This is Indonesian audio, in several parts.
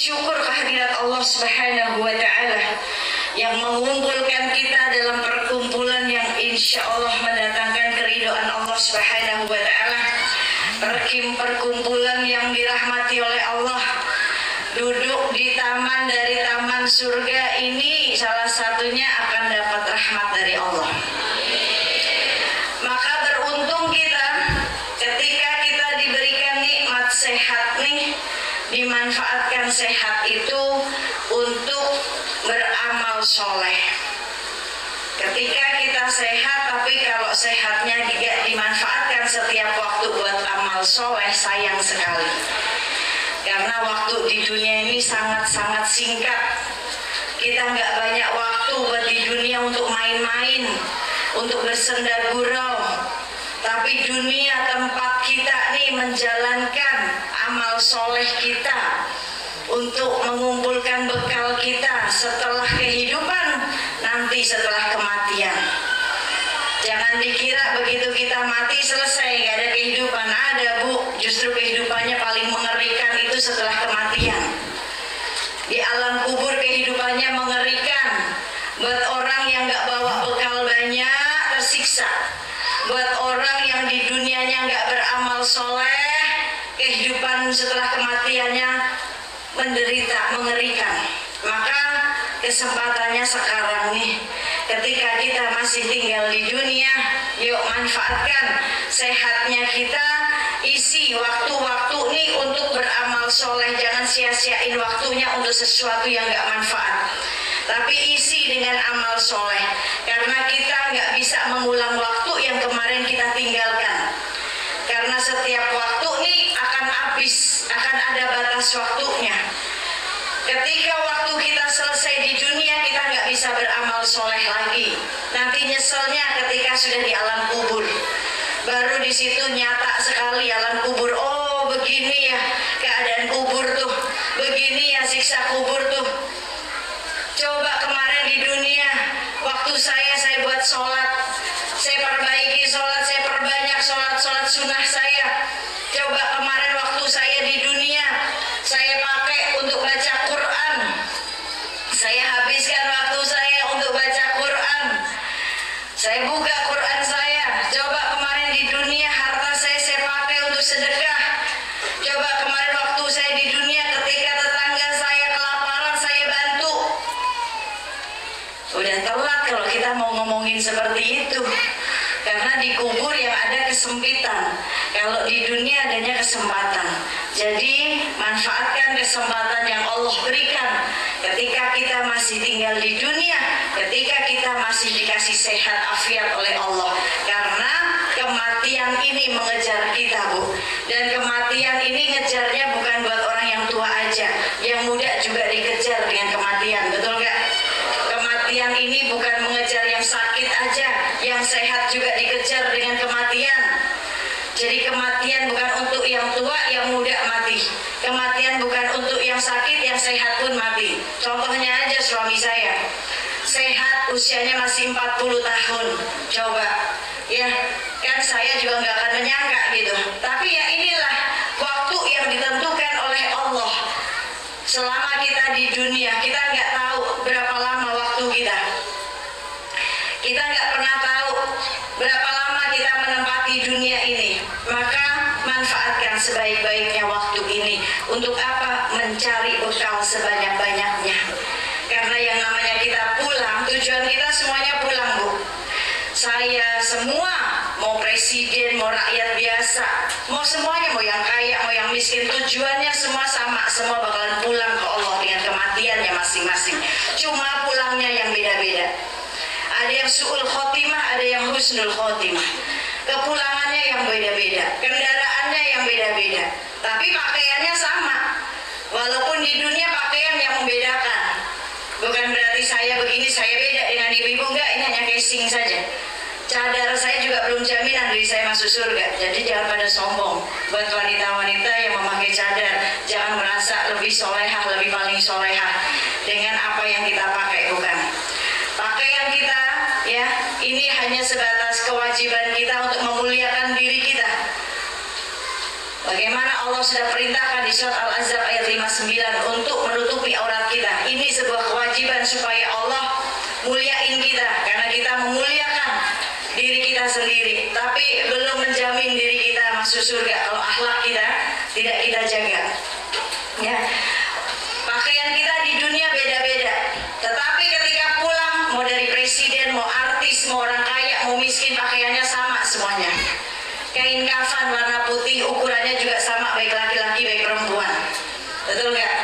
Syukur kehadirat Allah Subhanahu wa Ta'ala yang mengumpulkan kita dalam perkumpulan yang insya Allah mendatangkan keridhaan Allah Subhanahu wa Ta'ala. Perkumpulan yang dirahmati oleh Allah, duduk di taman dari taman surga ini salah satunya akan dapat rahmat dari Allah. Maka beruntung kita ketika kita diberikan nikmat sehat nih, dimanfaatkan sehat itu untuk beramal soleh. Ketika kita sehat, tapi kalau sehatnya tidak dimanfaatkan setiap waktu buat amal soleh, sayang sekali. Karena waktu di dunia ini sangat-sangat singkat. Kita nggak banyak waktu buat di dunia untuk main-main, untuk bersenda gurau. Tapi dunia tempat kita nih menjalankan amal soleh kita untuk mengumpulkan bekal kita setelah kehidupan, nanti setelah kematian. Jangan dikira begitu kita mati selesai, gak ada kehidupan. Ada bu, justru kehidupannya paling mengerikan itu setelah kematian. Di alam kubur kehidupannya mengerikan. Buat orang yang gak bawa bekal banyak, tersiksa. Buat orang yang di dunianya nggak beramal soleh, kehidupan setelah kematiannya menderita, mengerikan. Maka kesempatannya sekarang nih, ketika kita masih tinggal di dunia, yuk manfaatkan sehatnya kita, isi waktu-waktu nih untuk beramal soleh. Jangan sia-siain waktunya untuk sesuatu yang nggak manfaat, tapi isi dengan amal soleh. Karena kita nggak bisa mengulang waktu yang kemarin kita tinggalkan. Karena setiap waktu nih akan habis, akan ada batas waktunya. Ketika waktu kita selesai di dunia, kita nggak bisa beramal soleh lagi. Nanti nyeselnya ketika sudah di alam kubur. Baru di situ nyata sekali alam kubur. Oh begini ya keadaan kubur tuh, begini ya siksa kubur tuh. Coba kemarin di dunia, waktu saya buat sholat, saya perbaiki sholat, saya perbanyak sholat sunnah saya. Coba kemarin waktu saya di dunia, saya pakai untuk baca Quran. Saya habiskan waktu saya untuk baca Quran. Saya buka Quran saya. Coba kemarin di dunia, harta saya pakai untuk sedekah. Coba kemarin waktu saya di dunia, ketika tetangga saya kelaparan, saya bantu. Udah telat kalau kita mau ngomongin seperti itu. Karena di kubur yang ada kesempitan, kalau di dunia adanya kesempatan. Jadi manfaatkan kesempatan yang Allah berikan ketika kita masih tinggal di dunia, ketika kita masih dikasih sehat afiat oleh Allah. Karena kematian ini mengejar kita bu, dan kematian ini ngejarnya bukan buat orang yang tua aja, yang muda juga dikejar dengan kematian, betul nggak? Kematian ini bukan mengejar yang sakit aja, yang sehat juga dikejar dengan kematian. Jadi kematian bukan untuk yang tua, yang muda mati. Kematian bukan untuk yang sakit, yang sehat pun mati. Contohnya aja suami saya, sehat usianya masih 40 tahun. Coba, ya kan saya juga nggak akan menyangka gitu. Tapi ya inilah waktu yang ditentukan oleh Allah. Selama kita di dunia, kita nggak tahu berapa lama waktu kita. Kita nggak pernah tahu berapa lama kita menempati dunia ini. Maka manfaatkan sebaik-baiknya waktu ini. Untuk apa? Mencari bekal sebanyak-banyaknya. Karena yang namanya kita pulang, tujuan kita semuanya pulang bu. Saya semua, mau presiden, mau rakyat biasa, mau semuanya, mau yang kaya, mau yang miskin, tujuannya semua sama. Semua bakalan pulang ke Allah dengan kematiannya masing-masing. Cuma pulangnya yang beda-beda. Ada yang su'ul khotimah, ada yang husnul khotimah. Kepulangannya yang beda-beda, kendaraannya yang beda-beda, tapi pakaiannya sama. Walaupun di dunia pakaian yang membedakan. Bukan berarti saya begini, saya beda dengan ibu-ibu, enggak, ini hanya casing saja. Cadar saya juga belum jaminan diri saya masuk surga. Jadi jangan pada sombong. Buat wanita-wanita yang memakai cadar, jangan merasa lebih solehah, lebih paling solehah dengan apa yang kita pakai, bukan. Pakaian kita ya, ini hanya sebatas kewajiban kita untuk memuliakan diri kita. Bagaimana Allah sudah perintahkan di surat Al-Ahzab ayat 59 untuk supaya Allah muliain kita, karena kita memuliakan diri kita sendiri, tapi belum menjamin diri kita masuk surga kalau akhlak kita tidak kita jaga. Ya, pakaian kita di dunia beda-beda, tetapi ketika pulang, mau dari presiden, mau artis, mau orang kaya, mau miskin, pakaiannya sama semuanya. Kain kafan warna putih, ukurannya juga sama, baik laki-laki baik perempuan. Betul nggak?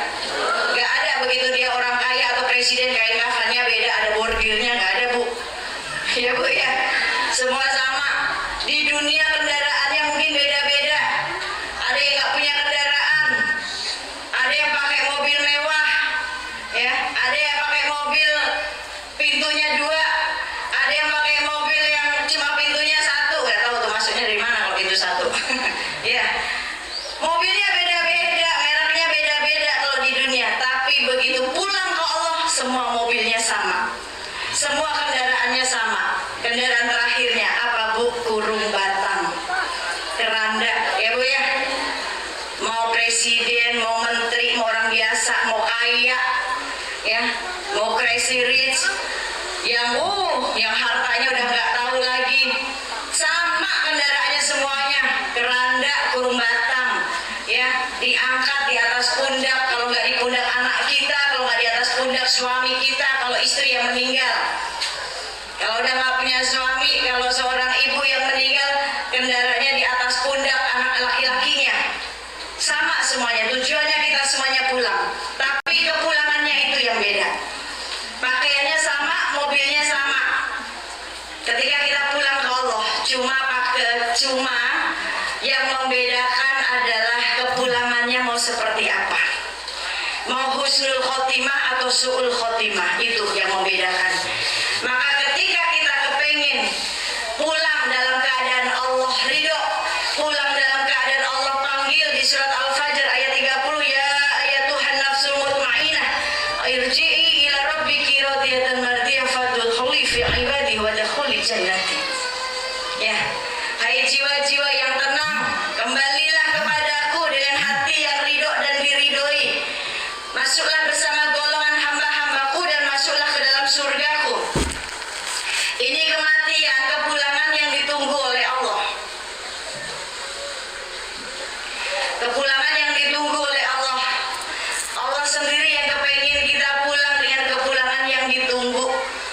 Nggak ada begitu dia orang kaya atau presiden kain kafannya beda, ada bordirnya, nggak ada, Bu. Ya, Bu, ya. Semua sama. Di dunia kendaraannya mungkin beda-beda. Ada yang nggak punya kendaraan, ada yang pakai mobil mewah, ya. Ada yang pakai mobil pintunya 2, ada yang pakai mobil yang cuma pintunya 1. Nggak tahu tuh maksudnya dari mana kalau pintu 1. Ya. Mobilnya beda-beda, mereknya beda-beda kalau di dunia, tapi begitu pulang ke Allah semua mobilnya sama, semua kendaraannya sama. Kendaraan terakhirnya apa, Bu? Kurung batang, keranda, ya, Bu, ya. Mau presiden, mau menteri, mau orang biasa, mau kaya, ya, mau crazy rich, yang hartanya udah nggak tahu lagi, sama kendaraannya semuanya, keranda, kurung batang, ya, diangkat di atas pundak, kalau nggak di pundak anak kita, kalau nggak di atas pundak suami kita, kalau istri yang meninggal. Kalau udah nggak punya suami, kalau seorang ibu yang meninggal, kendaraannya di atas pundak anak laki-lakinya. Sama semuanya, tujuannya kita semuanya pulang, tapi kepulangannya itu yang beda. Pakaiannya sama, mobilnya sama. Ketika kita pulang ke Allah, cuma yang membedakan adalah kepulangannya mau seperti apa. Mau husnul khotimah atau su'ul khotimah, itu yang membedakan. Maka ketika kita kepengen pulang dalam keadaan Allah ridho, pulang dalam keadaan Allah panggil di surat Al-Fajr ayat 30, ya ayatuhan nafsul mutmainnah irji'i ila rabbiki radiyatan mardiyah fadkhuli fi ibadi wa dakhuli jannati. Ya, hai jiwa-jiwa yang tenang, kembalilah kepadaku dengan hati yang ridho dan diridhoi. Masuklah bersama golongan hamba-hambaku dan masuklah ke dalam surgaku. Ini kematian, kepulangan yang ditunggu oleh Allah. Kepulangan yang ditunggu oleh Allah. Allah sendiri yang kepengen kita pulang dengan kepulangan yang ditunggu.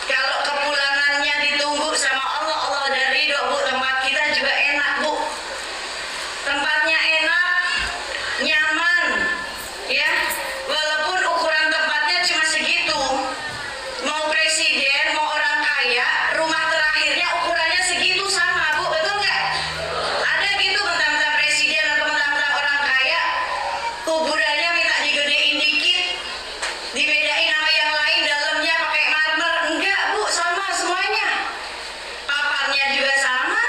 Kalau kepulangannya ditunggu sama Allah, Allah udah ridho, Bu. Tempat kita juga enak, Bu. Tempatnya enak, nyaman, ya. Walaupun ukuran tempatnya cuma segitu. Mau presiden, mau orang kaya, rumah terakhirnya ukurannya segitu sama, Bu. Betul nggak? Ada gitu mentang-mentang presiden atau mentang-mentang orang kaya, kuburannya minta digedein dikit, dibedain sama yang lain, dalamnya pakai marmer. Enggak, Bu, sama semuanya. Papannya juga sama,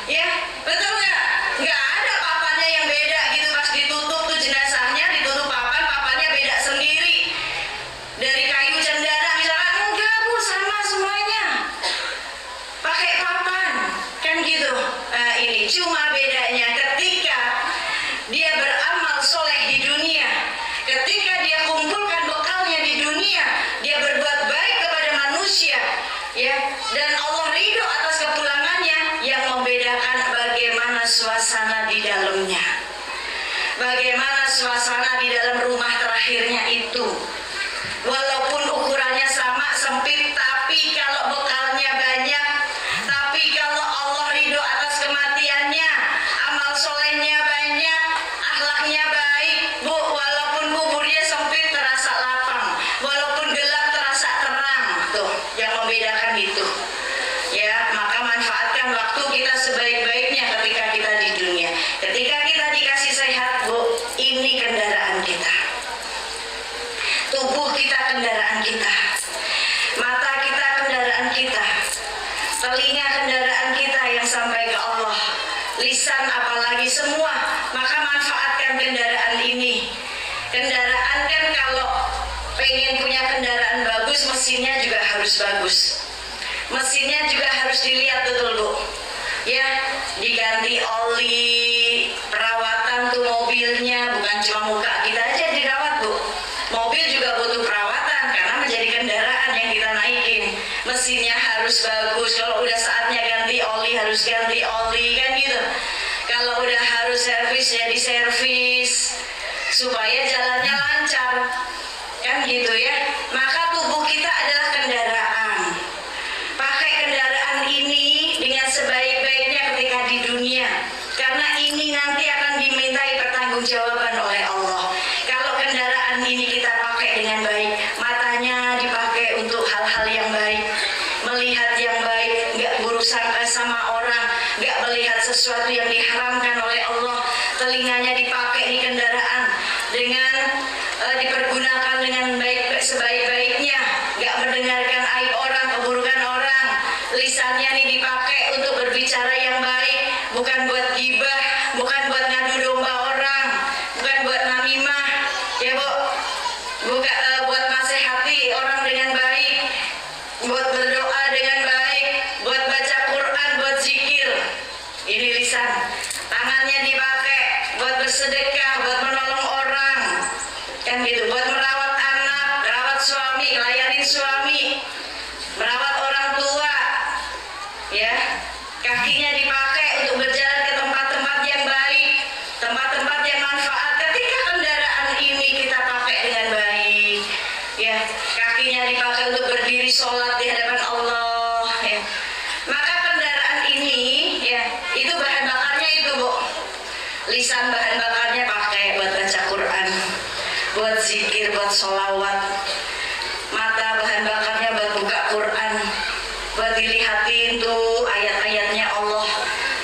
ya. Betul nggak? Nggak ada papannya yang beda gitu. Pas ditutup tuh jenazahnya, ditutup papannya beda sendiri. Dari kayu cendana misalkan, enggak, Bu, sama semuanya. Pakai papan, kan gitu. Nah, ini cuma bedanya ketika dia beramal soleh di dunia, ketika dia kumpulkan bekalnya di dunia, dia berbuat baik kepada manusia, ya, dan Allah ridho atas kepulangannya. Yang membedakan bagaimana suasana di dalamnya, bagaimana suasana di dalam rumah terakhirnya itu. Walaupun ukurannya sama, sempit, tapi kalau bekalnya banyak, tapi kalau Allah ridho atas kematiannya, amal solehnya banyak, akhlaknya baik, Bu. Walaupun kuburnya sempit terasa lapang, walaupun gelap terasa terang. Tuh yang membedakan itu, ya. Maka manfaatkan waktu kita sebaik-baiknya ketika kita di dunia. Ketika kita dikasih sehat, Bu, ini kendaraan kita. Tubuh kita kendaraan kita, mata kita kendaraan kita, telinga kendaraan kita yang sampai ke Allah, lisan apalagi semua. Maka manfaatkan kendaraan ini. Kendaraan kan kalau pengen punya kendaraan bagus, mesinnya juga harus bagus. Mesinnya juga harus dilihat, betul, Bu, ya. Diganti oli, perawatan tuh mobilnya, bukan cuma muka kita aja dirawat, Bu. Mobil juga butuh perawatan karena menjadi kendaraan mesinnya harus bagus. Kalau udah saatnya ganti oli, harus ganti oli, kan gitu. Kalau udah harus servis, ya diservis supaya jalannya lancar, kan gitu ya. Maka tubuh kita adalah kendaraan. Pakai kendaraan ini dengan sebaik-baiknya ketika di dunia, karena ini nanti akan dimintai pertanggungjawaban oleh Allah. Kalau kendaraan ini kita pakai dengan baik, matanya dipakai untuk hal-hal yang baik, melihat yang baik, nggak buruk sangka sama orang, nggak melihat sesuatu yang diharamkan oleh Allah. Telinganya dipakai di kendaraan dengan dipergunakan dengan baik, sebaik-baiknya, nggak mendengarkan aib orang, keburukan orang. Lisannya nih dipakai untuk berbicara yang baik, bukan buat gibah, bukan buat ngadu domba orang, bukan buat namimah, ya Bu, bukan buat nasihati orang dengan baik, buat berdoa dengan baik, buat baca Quran, buat zikir. Ini lisan. Tangannya dipakai buat bersedekah, buat menolong orang, kan gitu, buat merawat anak, merawat suami, ngelayanin suami, merawat orang tua, ya. Kakinya dipakai untuk berjalan ke tempat-tempat yang baik, tempat-tempat yang manfaat. Ketika kendaraan ini kita pakai dengan baik, ya, kakinya dipakai untuk berdiri sholat di hadapan Allah, ya. Maka kendaraan ini, ya, itu bahan bakarnya itu, Bu. Lisan bahan bakarnya pakai buat baca Quran, buat zikir, buat sholawat. Mata bahan bakarnya buat buka Quran, buat dilihatin tuh ayat-ayatnya Allah,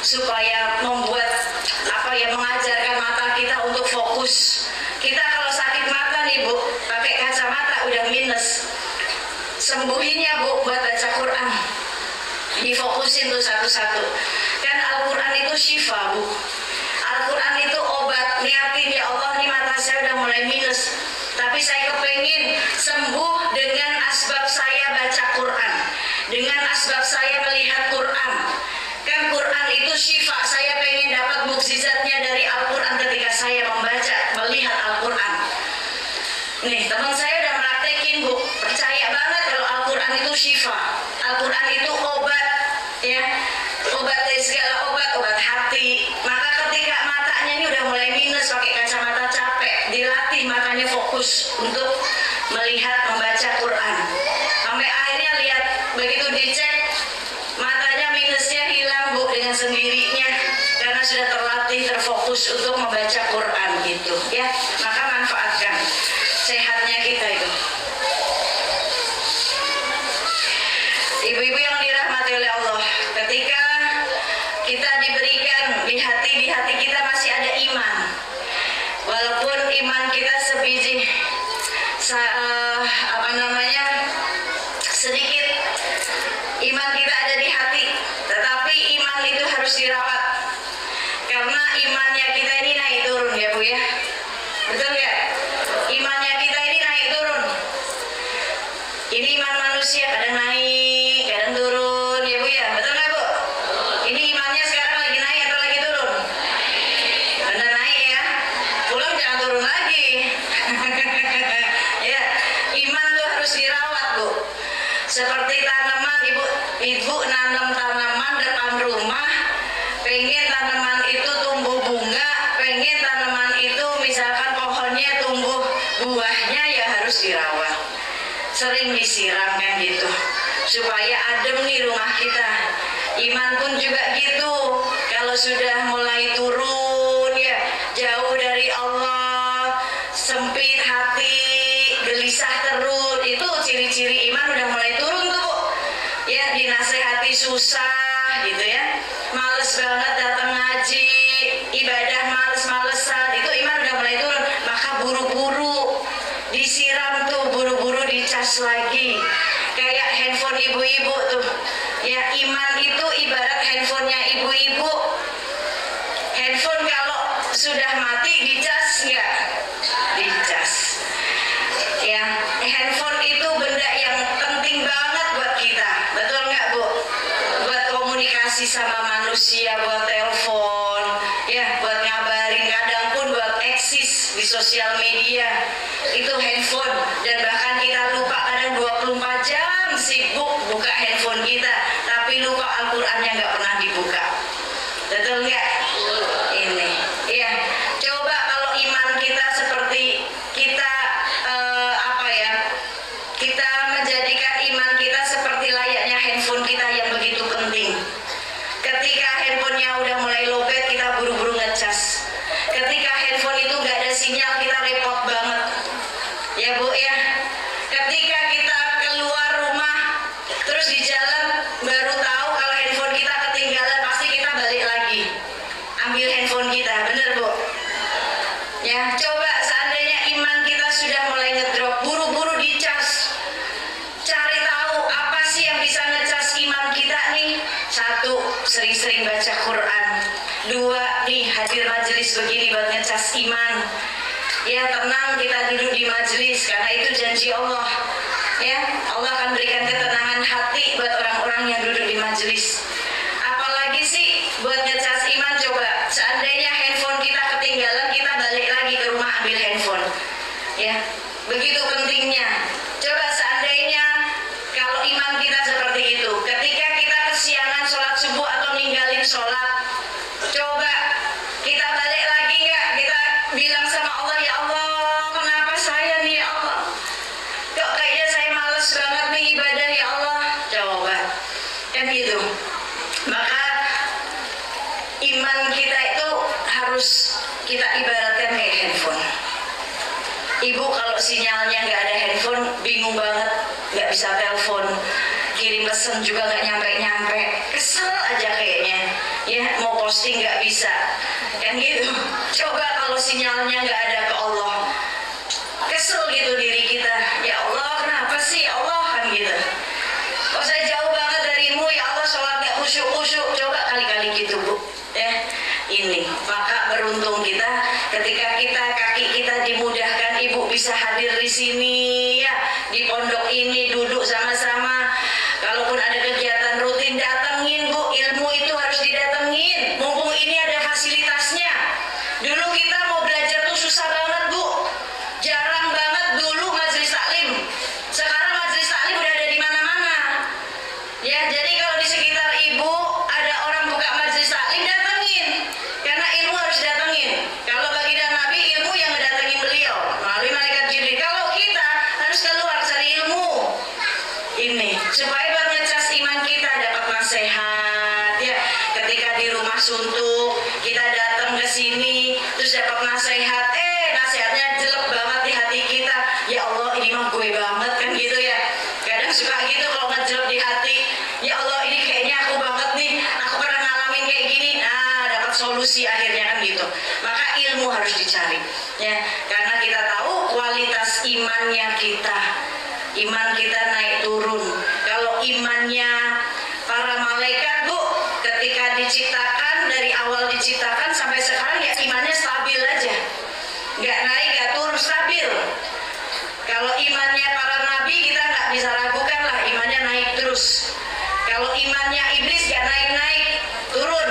supaya membuat mengajarkan mata kita untuk fokus. Kita kalau sakit mata nih Bu, pakai kacamata udah minus. Sembuhinya Bu buat baca Quran. Difokusin tuh satu-satu. Kan Al-Quran itu syifa Bu. Al-Quran itu obat. Niatin, ya Allah, nih mata saya udah mulai minus, tapi saya kepengen sembuh dengan asbab saya baca Quran, dengan asbab saya melihat Quran. Kan Quran itu syifa. Saya pengen dapat mukjizatnya dari Al-Quran ketika saya membaca, melihat Al-Quran. Nih, teman saya udah praktekin Bu, percaya banget kalau Al-Quran itu syifa. Al-Quran itu obat, ya, obat dari segala obat, obat hati. Maka ketika matanya ini udah mulai minus, pakai kacamata capek, dilatih matanya fokus untuk melihat, membaca Quran. Sampai akhirnya lihat, begitu dicek, matanya minusnya hilang Bu dengan sendirinya, karena sudah terlatih, terfokus untuk membaca Quran gitu, ya. Maka manfaatkan sehatnya kita itu. Ibu-ibu yang dirahmati oleh Allah, ketika kita diberikan di hati kita masih ada iman, walaupun iman kita sebiji sedikit, iman kita ada di hati, tetapi iman itu harus dirawat, karena imannya kita ini naik turun, ya Bu, ya. Betul ya? Imannya kita ini naik turun. Ini iman manusia kadang naik, kadang turun, ya Bu, ya. Betul nggak Bu? Ini imannya sekarang lagi naik atau lagi turun? Benar naik ya. Pulang jangan turun lagi. Ya, iman tuh harus dirawat Bu. Seperti tanaman, ibu nanam tanaman depan rumah, pengen tanaman itu tumbuh bunga, pengen tanaman itu misalkan pohonnya tumbuh buahnya, ya harus dirawat, sering disiram, kan gitu, supaya adem nih rumah kita. Iman pun juga gitu, kalau sudah mulai turun, ya, jauh dari Allah, sempit hati, gelisah terus, itu ciri-ciri iman udah mulai turun tuh Bu. Ya, dinasehati susah gitu ya, males banget datang ngaji, ibadah males-malesan, itu iman udah mulai turun. Maka buru-buru disiram tuh, buru-buru dicas lagi, kayak handphone ibu-ibu tuh, ya. Iman itu ibarat handphonenya ibu-ibu. Handphone kalau sudah mati dicas nggak? Dicas, ya. Handphone itu benda yang penting banget buat kita, betul nggak Bu? Buat komunikasi sama manusia, buat telepon, ya, buat ngabarin, kadang pun buat eksis di sosial media, itu handphone. Dan bahkan kita lupa, kadang 24 jam sibuk buka handphone. Ya Bu ya, ketika kita keluar rumah terus di jalan baru tahu kalau handphone kita ketinggalan, pasti kita balik lagi ambil handphone kita, bener Bu? Ya, coba seandainya iman kita sudah mulai ngedrop, buru-buru dicas, cari tahu apa sih yang bisa ngecas iman kita nih. Satu, sering-sering baca Quran. Dua, nih hadir majelis begini buat ngecas iman. Ya, tenang kita duduk di majelis karena itu janji Allah. Ya, Allah akan berikan ketenangan hati buat orang-orang yang duduk di majelis. Apalagi sih buat ngecas iman, coba seandainya handphone kita ketinggalan, kita balik lagi ke rumah ambil handphone. Ya, begitu pentingnya. Coba seandainya kalau iman kita seperti itu, ketika kita kesiangan sholat subuh atau ninggalin sholat, coba kita balik lagi nggak? Kita bilang sama Allah, ya Allah, kenapa saya nih ya Allah? Kok kayaknya saya males banget nih ibadah ya Allah? Coba, kan gitu. Maka iman kita itu harus kita ibaratkan kayak handphone. Ibu kalau sinyalnya nggak ada handphone, bingung banget, nggak bisa telepon, kirim pesan juga nggak nyampe-nyampe, kesel aja kayaknya. Ya, mau posting nggak bisa, kan gitu. Coba kalau sinyalnya nggak ada ke Allah, kesel gitu diri kita. Ya Allah, kenapa sih ya Allah, kan gitu. Kok saya jauh banget darimu ya Allah, sholat nggak khusyuk-khusyuk. Coba kali-kali gitu Bu. Ya, ini maka beruntung kita ketika kaki kita dimudahkan, Ibu bisa hadir di sini ya, di pondok ini duduk sama-sama. Kalaupun ada kegiatan rutin, datengin Bu, ilmu itu harus didatengin. Mumpung ini ada fasilitasnya. Dulu kita mau belajar tuh susah banget Bu, jarang banget dulu majelis taklim. Sekarang majelis taklim udah ada di mana-mana. Ya, jadi kalau di sekitar Ibu ada orang buka majelis taklim, datengin. Karena ilmu harus datengin. Kalau baginda Nabi, ilmu yang ngedatengin beliau melalui malaikat Jibril. Kalau kita harus keluar cari ilmu. Ini supaya buat ngecas iman kita, dapat nasihat ya. Ketika di rumah suntuk, kita datang ke sini terus dapat nasihat, nasihatnya jelek banget di hati kita. Ya Allah, ini mah gue banget, kan gitu ya. Kadang suka gitu kalau ngejelek di hati. Ya Allah, ini kayaknya aku banget nih, aku pernah ngalamin kayak gini. Nah, dapat solusi akhirnya, kan gitu. Maka ilmu harus dicari ya, karena kita tahu kualitas imannya kita. Iman kita naik turun. Kalau imannya para malaikat Bu, ketika diciptakan, dari awal diciptakan sampai sekarang ya imannya stabil aja, nggak naik nggak turun, stabil. Kalau imannya para nabi kita nggak bisa ragukan lah, imannya naik terus. Kalau imannya iblis nggak naik-naik, turun.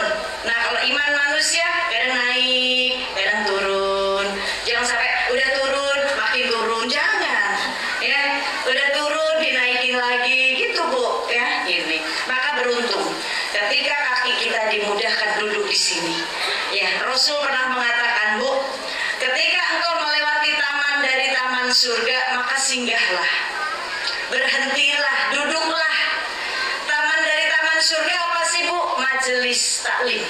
Nah kalau iman manusia kadang naik, kadang turun. Jangan sampai udah turun makin turun, jangan ya. Udah turun dinaikin lagi gitu Bu ya. Ini maka beruntung ketika kaki kita dimudahkan duduk di sini ya. Rasul pernah mengatakan Bu, ketika engkau melewati taman dari taman surga, maka singgahlah, berhentilah, duduklah. Taman dari taman surga apa sih Bu? Majelis taklim,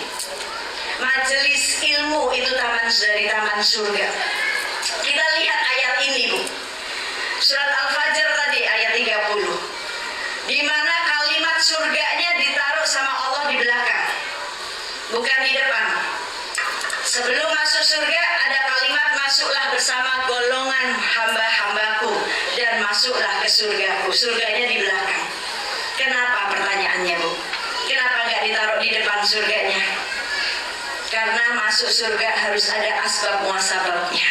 majelis ilmu, itu taman dari taman surga. Kita lihat ayat ini Bu, surat Al-Fajr tadi ayat 30, di mana kalimat surganya ditaruh sama Allah di belakang, bukan di depan. Sebelum masuk surga ada kalimat, masuklah bersama golongan hamba-hambaku dan masuklah ke surgaku. Surganya di belakang. Kenapa pertanyaannya Bu? Kenapa nggak ditaruh di depan surganya? Karena masuk surga harus ada asbab muasababnya.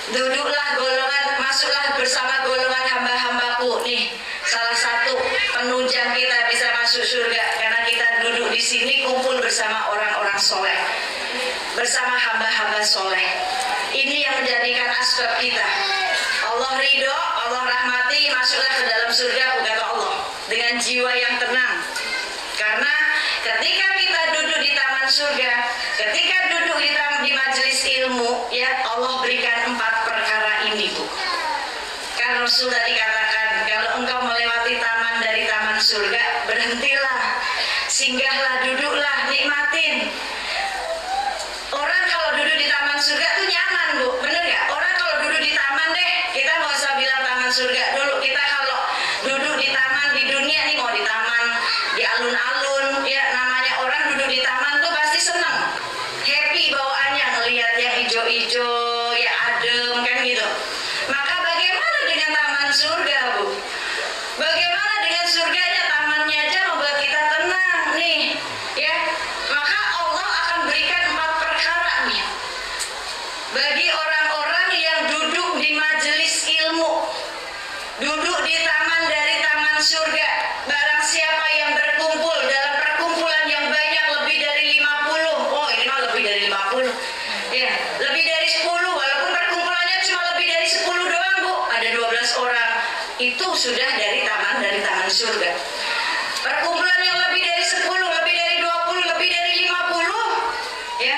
Duduklah golongan, masuklah bersama golongan hamba-hambaku. Nih, salah satu penunjang kita bisa masuk surga karena kita duduk di sini kumpul bersama orang-orang soleh, bersama hamba-hamba soleh. Ini yang menjadikan asbab kita. Allah ridho, Allah rahmati, masuklah ke dalam surga, kata Allah, dengan jiwa yang tenang. Karena ketika kita duduk di taman surga, ketika duduk di majelis ilmu, ya Allah berikan 4 perkara ini Bu. Kan Rasul tadi katakan, kalau engkau melewati taman dari taman surga, berhentilah, singgahlah, duduklah, nikmatin. Orang kalau duduk di taman surga tuh nyaman Bu, bener gak? Orang kalau duduk di taman deh, surga. Dulu kita kalau duduk di taman di dunia nih, mau di taman, di alun-alun, ya namanya orang duduk di taman tuh pasti seneng, happy bawaannya ngelihat yang hijau-hijau, ya adem kan gitu. Maka bagaimana dengan taman surga, Bu? Bagaimana dengan surganya? Tamannya aja membuat kita tenang nih, ya. Maka Allah akan berikan 4 perkara nih bagi orang-orang yang duduk di majelis ilmu, duduk di taman dari taman surga. Barang siapa yang berkumpul dalam perkumpulan yang banyak lebih dari 50, oh ini mah lebih dari 50, ya lebih dari 10, walaupun perkumpulannya cuma lebih dari 10 doang, Bu, ada 12 orang, itu sudah dari taman surga. Perkumpulan yang lebih dari 10, lebih dari 20, lebih dari 50, ya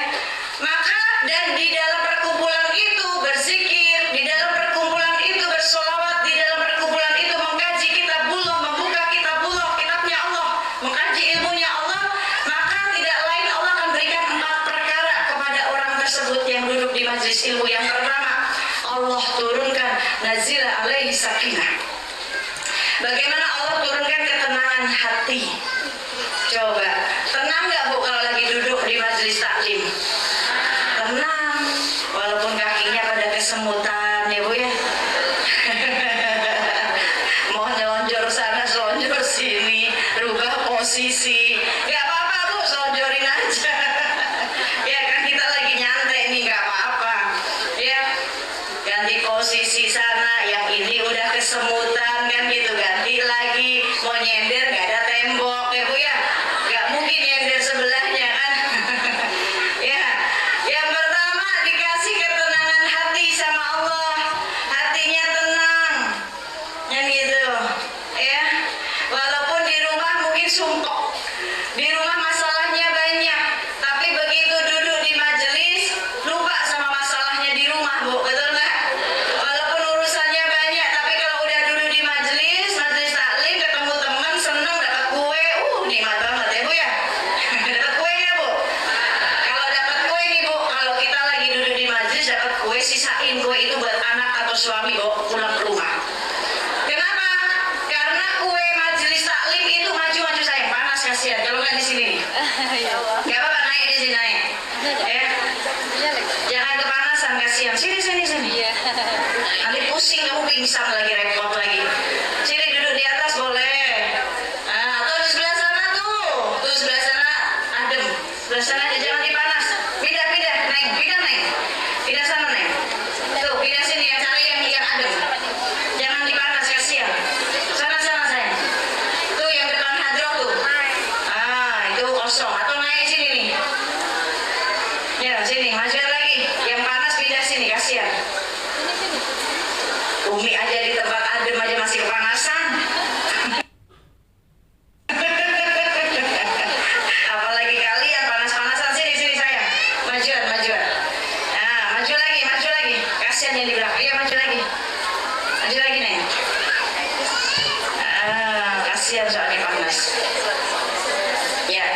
maka, dan di dalam perkumpulan itu berzikir, di dalam perkumpulan itu bersolawat, di dalam perkumpulan itu mengkaji kitabullah, membuka kitabullah, kitabnya Allah, mengkaji ilmunya Allah, maka tidak lain Allah akan berikan 4 perkara kepada orang tersebut yang duduk di majelis ilmu. Yang pertama, Allah turunkan nazila alaihi sakinah. Bagaimana Allah turunkan ketenangan hati? Coba, tenang nggak, Bu, kalau lagi duduk di majelis taklim? Tenang, walaupun kakinya pada kesemutan ya, Bu ya. Mau nyelonjor sana, selonjor sini, rubah posisi, nggak apa-apa, Bu, selonjorin aja. Ya kan kita lagi nyantai nih, nggak apa-apa. Ya, ganti posisi sana, yang ini udah kesemutan kan gitu, ganti lagi. Mau nyender nggak ada tembok ya, Bu ya, nggak mungkin nyender sebelahnya kan. Ya, yang pertama dikasih ketenangan hati sama Allah, hatinya tenang, yang gitu ya. Walaupun di rumah mungkin sumpek, di rumah masalahnya banyak, tapi begitu duduk di majelis lupa sama masalahnya di rumah, Bu, betul nggak? Walaupun urusannya banyak, tapi kalau udah duduk di majelis taklim, ketemu teman, seneng dapat kue, nikmat banget ya, Bu ya. Dapat kue nggak, Bu? Kalau dapat kue nih, Bu, kalau kita lagi duduk di majelis dapat kue, sisain kue itu buat anak atau suami, bawa pulang ke rumah. Kenapa? Karena kue majelis taklim itu maju-maju, sayang, panas kasihan. Kalau nggak di sini nih, nggak apa-apa, naik di sini, naik. Ya, jangan kepanasan, kasihan. Sini. Nanti pusing kamu, pingsan lagi, repot lagi. Sini duduk di atas boleh. Nah, atau di sebelah sana tuh sebelah sana adem, sebelah sana aja, jangan dipanas. Pindah, naik, pindah sana, naik. Tuh, pindah sini ya, cari yang adem. Jangan dipanas, kasihan. Sana sayang. Tuh yang depan hadroh tuh. Itu kosong. Atau naik sini nih. Ya, sini, maju lagi. Yang panas pindah sini, kasihan. Umi aja di tempat adem aja masih kepanasan. Apalagi kalian panas-panasan. Sini sayang. Majuan. Nah, maju lagi. Kasihan yang di belakang. Iya, maju lagi nih. Kasihan soalnya panas. Ya.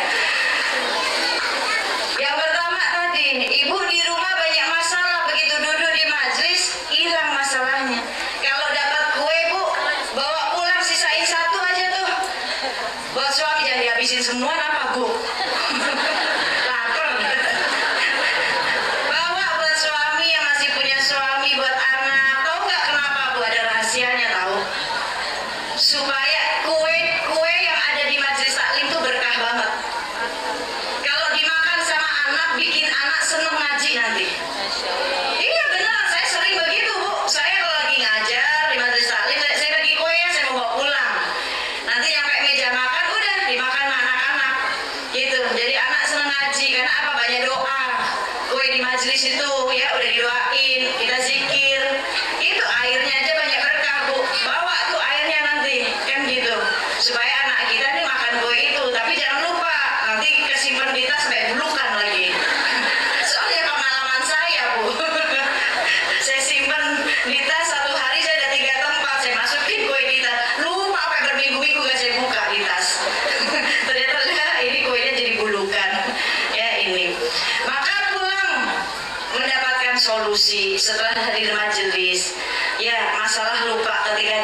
Yang pertama tadi, ibu di rumah banyak masalah, begitu duduk di majelis hilang masalahnya. Kalau dapat kue, Bu, bawa pulang, sisain 1 aja tuh. Buat suami, jangan dihabisin semua, apa, Bu? Lapar. Bawa buat suami yang masih punya suami, buat anak. Tahu nggak kenapa, Bu? Ada rahasianya, tahu? Supaya kue yang ada di majelis taklim itu berkah banget. Kalau dimakan sama anak, bikin anak seneng ngaji nanti. Iya benar, saya sering begitu, Bu. Saya kalau lagi ngajar di majelis taklim, saya bagi kue, saya mau bawa pulang. Nanti nyampe meja makan, udah dimakan sama anak-anak. Gitu. Jadi anak seneng ngaji, karena apa? Banyak doa. Kue di majelis itu ya udah didoain, kita zikir. Itu airnya aja banyak berkah, Bu. Bawa tuh airnya nanti, kan gitu. Supaya anak kita nih makan kue itu, tapi jangan lupa nanti kesimpan di tas sampai bulukan lagi. Soalnya pengalaman saya, Bu. Saya simpan di tas 1 hari, saya ada 3 tempat, saya masukin kue di tas. Lupa sampai berminggu-minggu gak saya buka di tas. Ternyata ini kuenya jadi bulukan. Ya ini. Maka pulang mendapatkan solusi setelah hadir majelis. Ya, masalah lupa ketika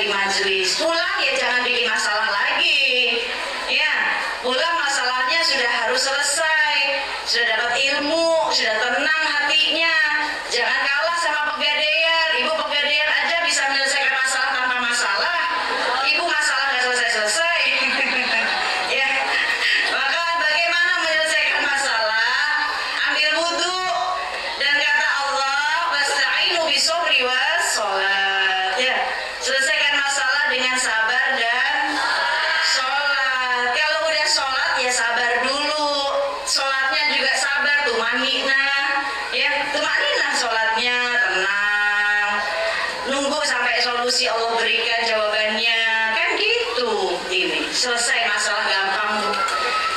nunggu sampai solusi Allah berikan jawabannya, kan gitu. Ini selesai masalah gampang Bu.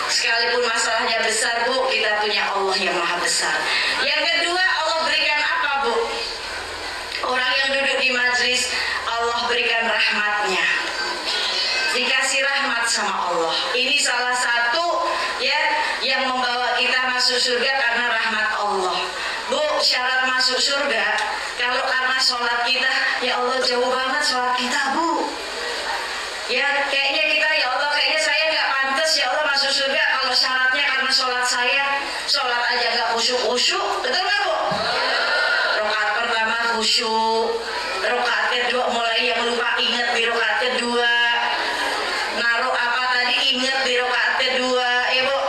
Sekalipun masalahnya besar Bu, kita punya Allah yang maha besar. Yang kedua, Allah berikan apa Bu? Orang yang duduk di majlis, Allah berikan rahmatnya, dikasih rahmat sama Allah. Ini salah satu ya yang membawa kita masuk surga karena rahmat Allah. Bu, syarat masuk surga kalau karena sholat kita, ya Allah jauh banget sholat kita Bu. Ya kayaknya kita, ya Allah kayaknya saya nggak pantas ya Allah masuk surga kalau syaratnya karena sholat saya, sholat aja nggak khusyuk-khusyuk, betul nggak Bu? Rakaat pertama khusyuk, rakaat kedua mulai yang lupa ingat di rakaat kedua, naruh apa tadi ingat di rakaat kedua, ya Bu.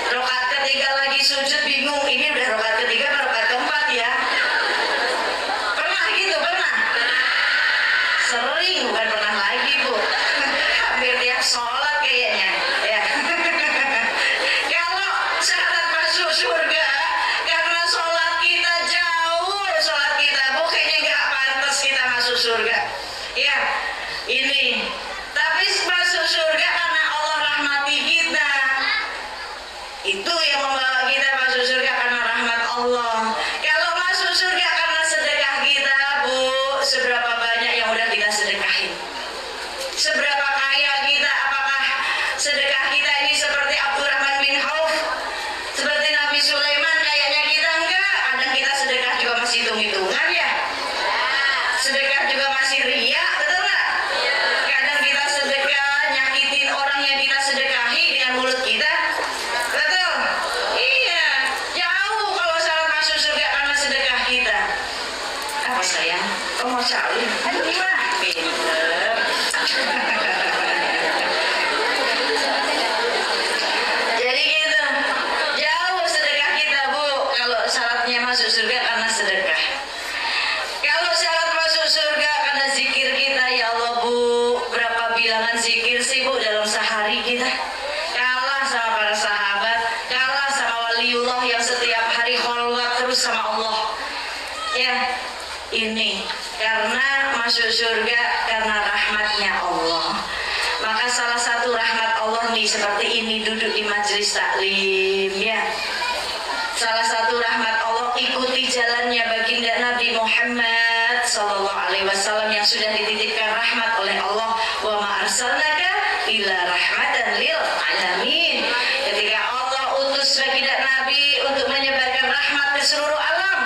Rakaat ketiga lagi sujud bingung, ini udah rakaat ketiga atau rakaat keempat ya? Pernah gitu, pernah? Sering, bukan pernah lagi Bu. Hampir tiap sholat kayaknya ya. Kalau syarat masuk surga karena sholat kita jauh, sholat kita Bu kayaknya nggak pantas kita masuk surga ya. Ini tapi masuk surga karena Allah rahmati kita, itu yang membawa kita masuk surga karena rahmat Allah. Kalau masuk surga karena sedekah kita Bu, seberapa banyak yang udah kita sedekahin, seberapa kaya kita, apakah sedekah kita ini seperti Abdurrahman bin Auf, seperti Nabi Sulaiman? Kayaknya kita enggak. Kadang kita sedekah juga masih hitung-hitungan ya, sedekah juga masih ria, betul nggak? Kadang kita sedekah nyakitin orang yang kita sedekahi dengan mulut kita, betul? Iya, jauh kalau syarat masuk surga karena sedekah kita. Apa sayang? Kamu mau salin? Wah, pinter. Jadi gitu, jauh sedekah kita Bu kalau syaratnya masuk surga karena sedekah. Kalau syarat masuk surga karena zikir kita, ya Allah Bu, berapa bilangan zikir sih Bu dalam sehari kita? Kalah sama para sahabat, kalah sama waliullah yang setiap hari kholwat terus sama Allah. Ya, ini karena masuk surga karena rahmatnya Allah. Maka salah satu rahmat Allah nih seperti ini duduk di majelis taklim ya. Salah satu rahmat Allah ikuti jalannya baginda Nabi Muhammad sallallahu alaihi wasallam yang sudah dititipkan rahmat oleh Allah. Wa ma arsalnaka illa rahmatan lil alamin. Ketika Allah utus baginda Nabi untuk menyebarkan rahmat ke seluruh alam.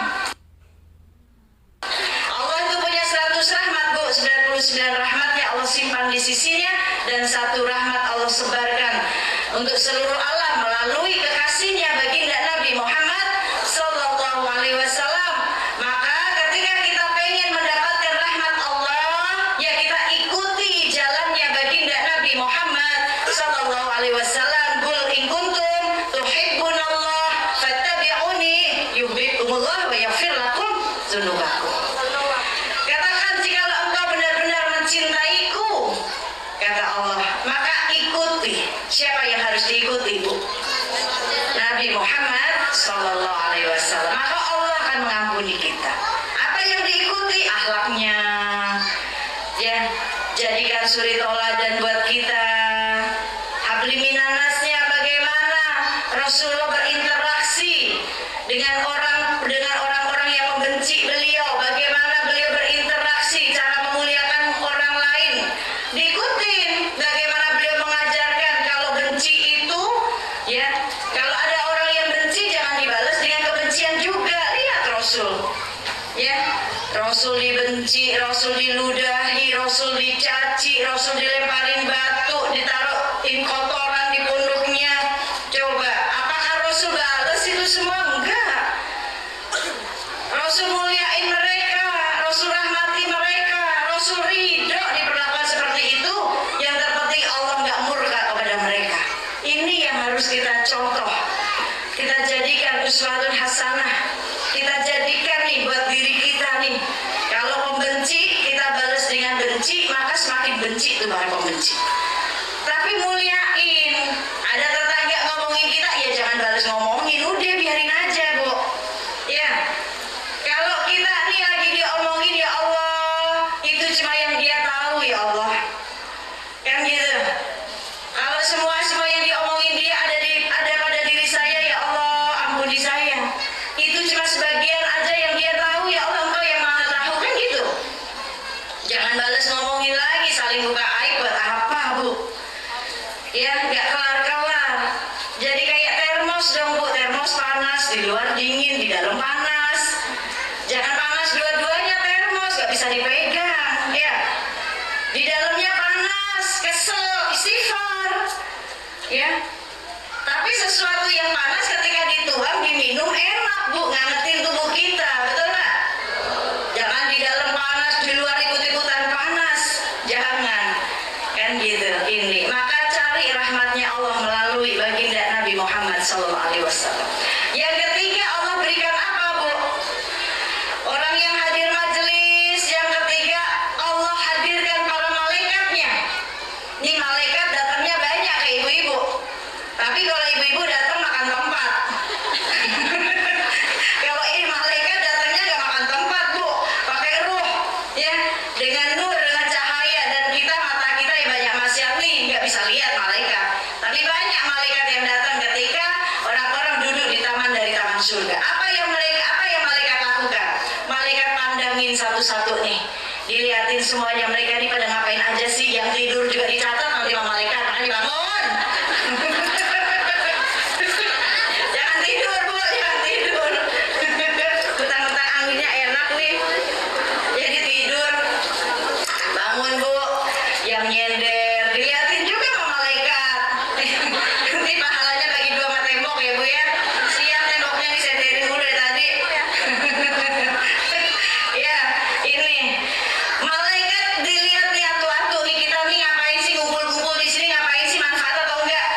Allah itu punya 100 rahmat Bu, 99 rahmatnya Allah simpan di sisinya dan satu rahmat Allah sebarkan untuk seluruh alam melalui kekasihnya baginda Nabi Muhammad sallallahu alaihi wasallam. Maka ketika kita pengen mendapatkan rahmat Allah, ya kita ikuti jalannya baginda Nabi Muhammad sallallahu alaihi wasallam. Qul in kuntum tuhibbunallah fattabi'uni yuhibbukumullah wa yaghfir lakum dzunubakum. Katakan jikalau engkau benar-benar mencintaiku, kata Allah, maka ikuti. Siapa yang harus diikuti Bu? Nabi Muhammad sallallahu alaihi wasallam. Maka Allah akan mengampuni kita. Apa yang diikuti? Akhlaknya. Ya, jadikan suri toladan buat kita. Habli minanasnya bagaimana Rasulullah berinteraksi dengan orang-orang yang membenci beliau, bagaimana beliau berinteraksi, cara memuliakan orang lain. Diikutin bagaimana beliau mengajarkan kalau benci itu ya, kalau ada orang yang benci jangan dibalas dengan kebencian juga. Lihat Rasul ya, Rasul dibenci, Rasul diludahi, Rasul dicaci, Rasul dilemparin batu, ditaruhin kotoran di punduknya. Coba apakah Rasul balas itu semua? Enggak. Rasul muliain mereka, Rasul rahmati mereka, Rasul ridho diperlakukan seperti itu. Yang terpenting Allah nggak murka kepada mereka. Ini yang harus kita contoh, kita jadikan uswatun hasanah, kita jadikan nih buat diri kita nih. Kalau pembenci kita balas dengan benci, maka semakin benci itu para pembenci. Tapi muliain, ada tetangga ngomongin kita, ya jangan balas ngomongin, udah biarin aja Bu. Ya, kalau kita nih lagi diomongin, ya Allah Jangan balas ngomongin lagi, saling buka aib buat apa, Bu? Ya, nggak kelar-kelar. Jadi kayak termos dong, Bu. Termos panas, di luar dingin, di dalam panas. Jangan panas dua-duanya termos, nggak bisa dipegang. Ya, di dalamnya panas, kesel, istighfar. Ya, tapi sesuatu yang panas ketika dituang, diminum enak, Bu. Ngangetin tubuh kita, betul nggak? Jangan di dalam panas, di luar ikut-ikutan panas. Jangan. Kan gitu. Ini. Maka cari rahmatnya Allah melalui baginda Nabi Muhammad SAW. Yang ketiga, Allah berikan apa, Bu? Orang yang hadir majelis. Yang ketiga, Allah hadirkan para malaikatnya. Ini malaikat datangnya banyak ke ibu-ibu. Tapi kalau ibu-ibu datang makan tempat. Kalau ini malaikat datangnya nggak makan tempat, Bu. Pakai ruh, ya, dengan nur, dengan cahaya, dan kita mata kita yang banyak maksiat nih nggak bisa lihat malaikat. Tapi banyak malaikat yang datang ketika orang-orang duduk di taman dari taman surga. Apa yang malaikat lakukan? Malaikat pandangin satu-satu nih, dilihatin semuanya, mereka ini pada ngapain aja sih? Yang tidur juga dicatat nanti sama malaikat, makanya dibangun. Jangan tidur, Bu, jangan tidur. Mentang-mentang anginnya enak nih, jadi tidur. Bangun, Bu. Yang nyender dilihatin juga sama malaikat. Nanti pahalanya bagi dua sama tembok ya, Bu ya. Siap, temboknya disenderin dulu dari tadi. Ya, ini malaikat dilihat-lihat tuh nih, kita nih ngapain sih ngumpul-ngumpul di sini, ngapain sih, manfaat atau enggak?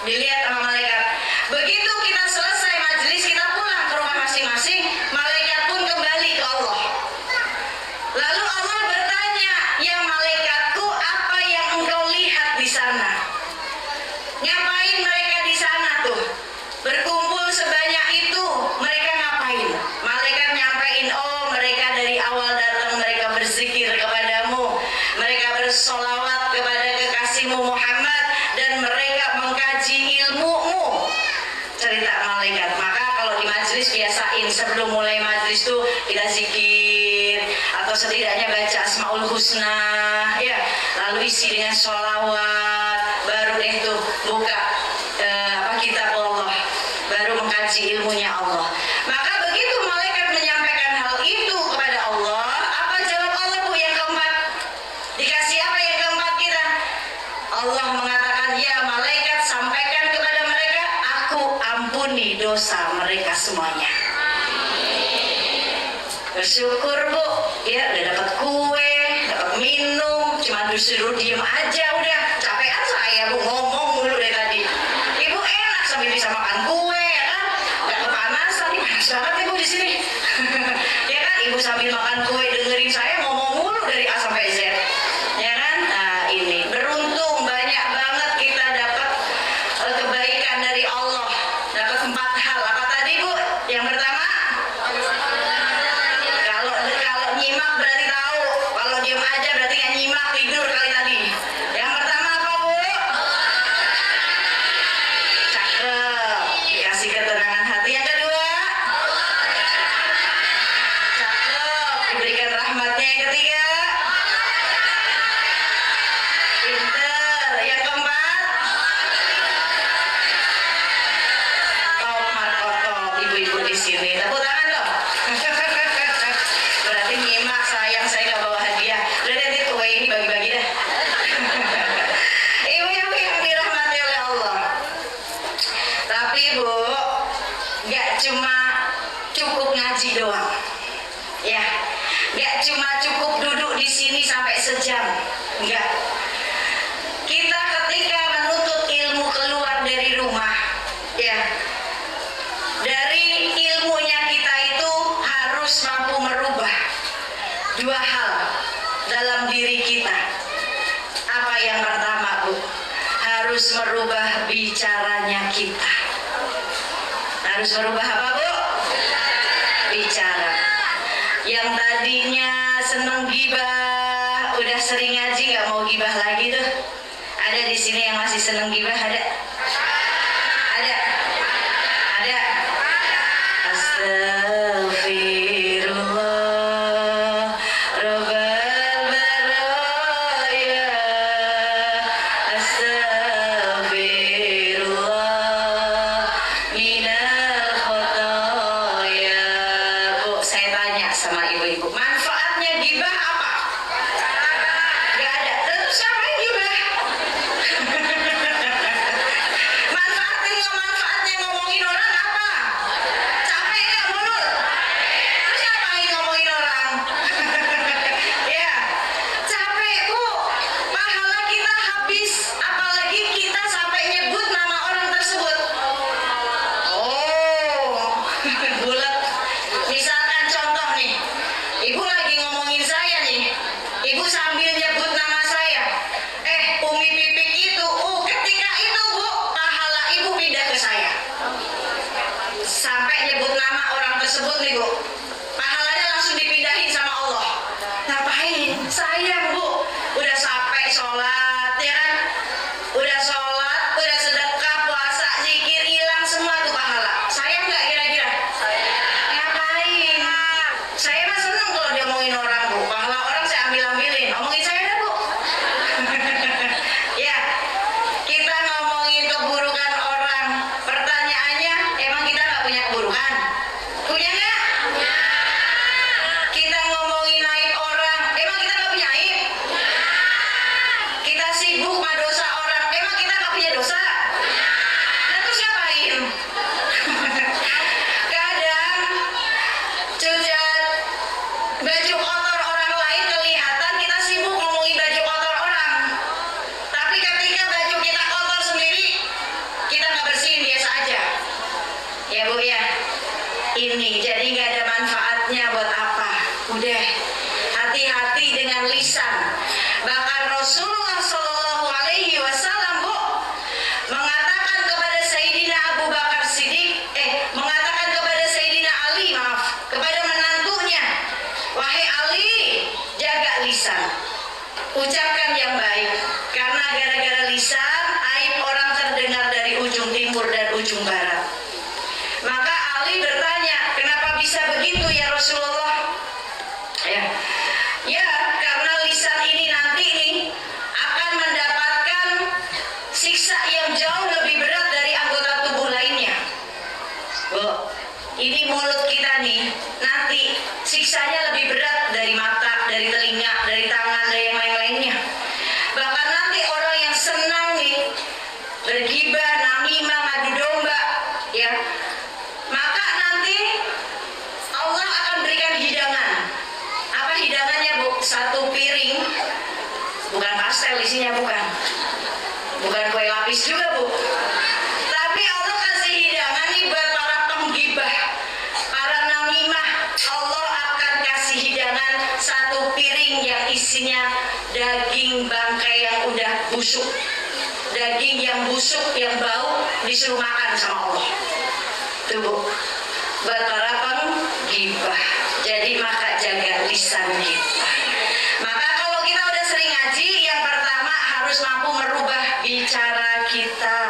Dilihat sama malaikat. Begitu kita selesai majelis, kita pulang ke rumah masing-masing, malaikat pun kembali ke Allah. Lalu Allah bertanya, "Ya malaikatku, apa yang engkau lihat di sana? Ngapain mereka di sana tuh? Berkumpul sebanyak itu, mereka ngapain?" Malaikat nyampein, "Oh, mereka dari awal datang, mereka berzikir kepadamu, mereka bersolawat kepada kekasihmu Muhammad, dan mereka mengkaji ilmumu." Cerita malaikat. Maka kalau di majelis biasain sebelum mulai majelis tuh kita zikir atau setidaknya baca Asmaul Husna, ya, lalu isi dengan sholawat, baru deh tuh buka kitab Allah, baru mengkaji ilmunya Allah. Maka begitu malaikat menyampaikan hal itu kepada Allah, apa jawab Allah, Bu, yang keempat? Dikasih apa yang keempat kita? Allah mengatakan, "Ya malaikat, sampaikan kepada mereka, aku ampuni dosa mereka semuanya." Bersyukur, Bu, ya, udah dapat kue, dapat minum, cuma disuruh diem aja udah. Capean saya, Bu, ngomong mulu dari tadi. Ibu enak sambil bisa makan kue, ya kan? Nggak kepanasan, nih panas banget Ibu di sini. Ya kan, Ibu sambil makan kue dengerin saya ngomong mulu dari A sampai Z. Ya kan? Nah, ini beruntung banyak banget kita dapat kebaikan dari Allah. Dapat 4 hal. Apa tadi, Bu? Yang pertama, kalau nyimak berarti tahu, kalau diem aja berarti nggak nyimak, tidur kali tadi. Yang pertama apa, Bu? Cakep, dikasih ketenangan hati. Yang kedua, cakep, diberikan rahmatnya. Yang ketiga, pinter. Yang keempat, top markotop. Ibu-ibu di sini tepuk tangan dong. Berarti nyimak, sayang, saya nggak bawa hadiah. Udah nanti kue ini bagi-bagi dah. Ibu-ibu yang dirahmati oleh Allah. Tapi, Bu, nggak cuma cukup ngaji doang. Ya, nggak cuma cukup duduk di sini sampai sejam. Enggak. Kita ketika menuntut ilmu keluar dari rumah, ya, dari ilmunya kita itu harus mampu merubah 2 hal dalam diri kita. Apa yang pertama, Bu? Harus merubah bicaranya kita. Harus merubah apa, Bu? Bicara. Yang tadinya seneng gibah, udah sering ngaji nggak mau gibah lagi tuh. Ada di sini yang masih seneng gibah? Ada? Ada? Ada? Astagfirullah Rabbal ucapkan yang baik. Karena gara-gara lisan, aib orang terdengar dari ujung timur dan ujung barat. Maka Ali bertanya, kenapa bisa begitu ya Rasulullah? Ya, karena lisan ini nanti akan mendapatkan siksa yang jauh lebih berat dari anggota tubuh lainnya. Ini mulut kita nanti siksanya lebih berat dari mata, dari telinga, dari tangan, dari yang lain-lainnya. Bahkan nanti orang yang senang bergibah, namimah, ngadu domba, ya, maka nanti Allah akan berikan hidangan. Apa hidangannya, Bu? Satu piring, bukan pastel isinya, bukan kue lapis juga, Bu. Tapi Allah kasih hidangan buat para penggibah, para namimah. Allah akan kasih hidangan satu piring yang isinya daging bangkai yang udah busuk, daging yang busuk, yang bau, disuruh makan sama Allah. Tuh, Bu, buat para penggibah. Jadi maka jaga lisan kita. Maka kalau kita udah sering ngaji, yang pertama harus mampu merubah bicara kita.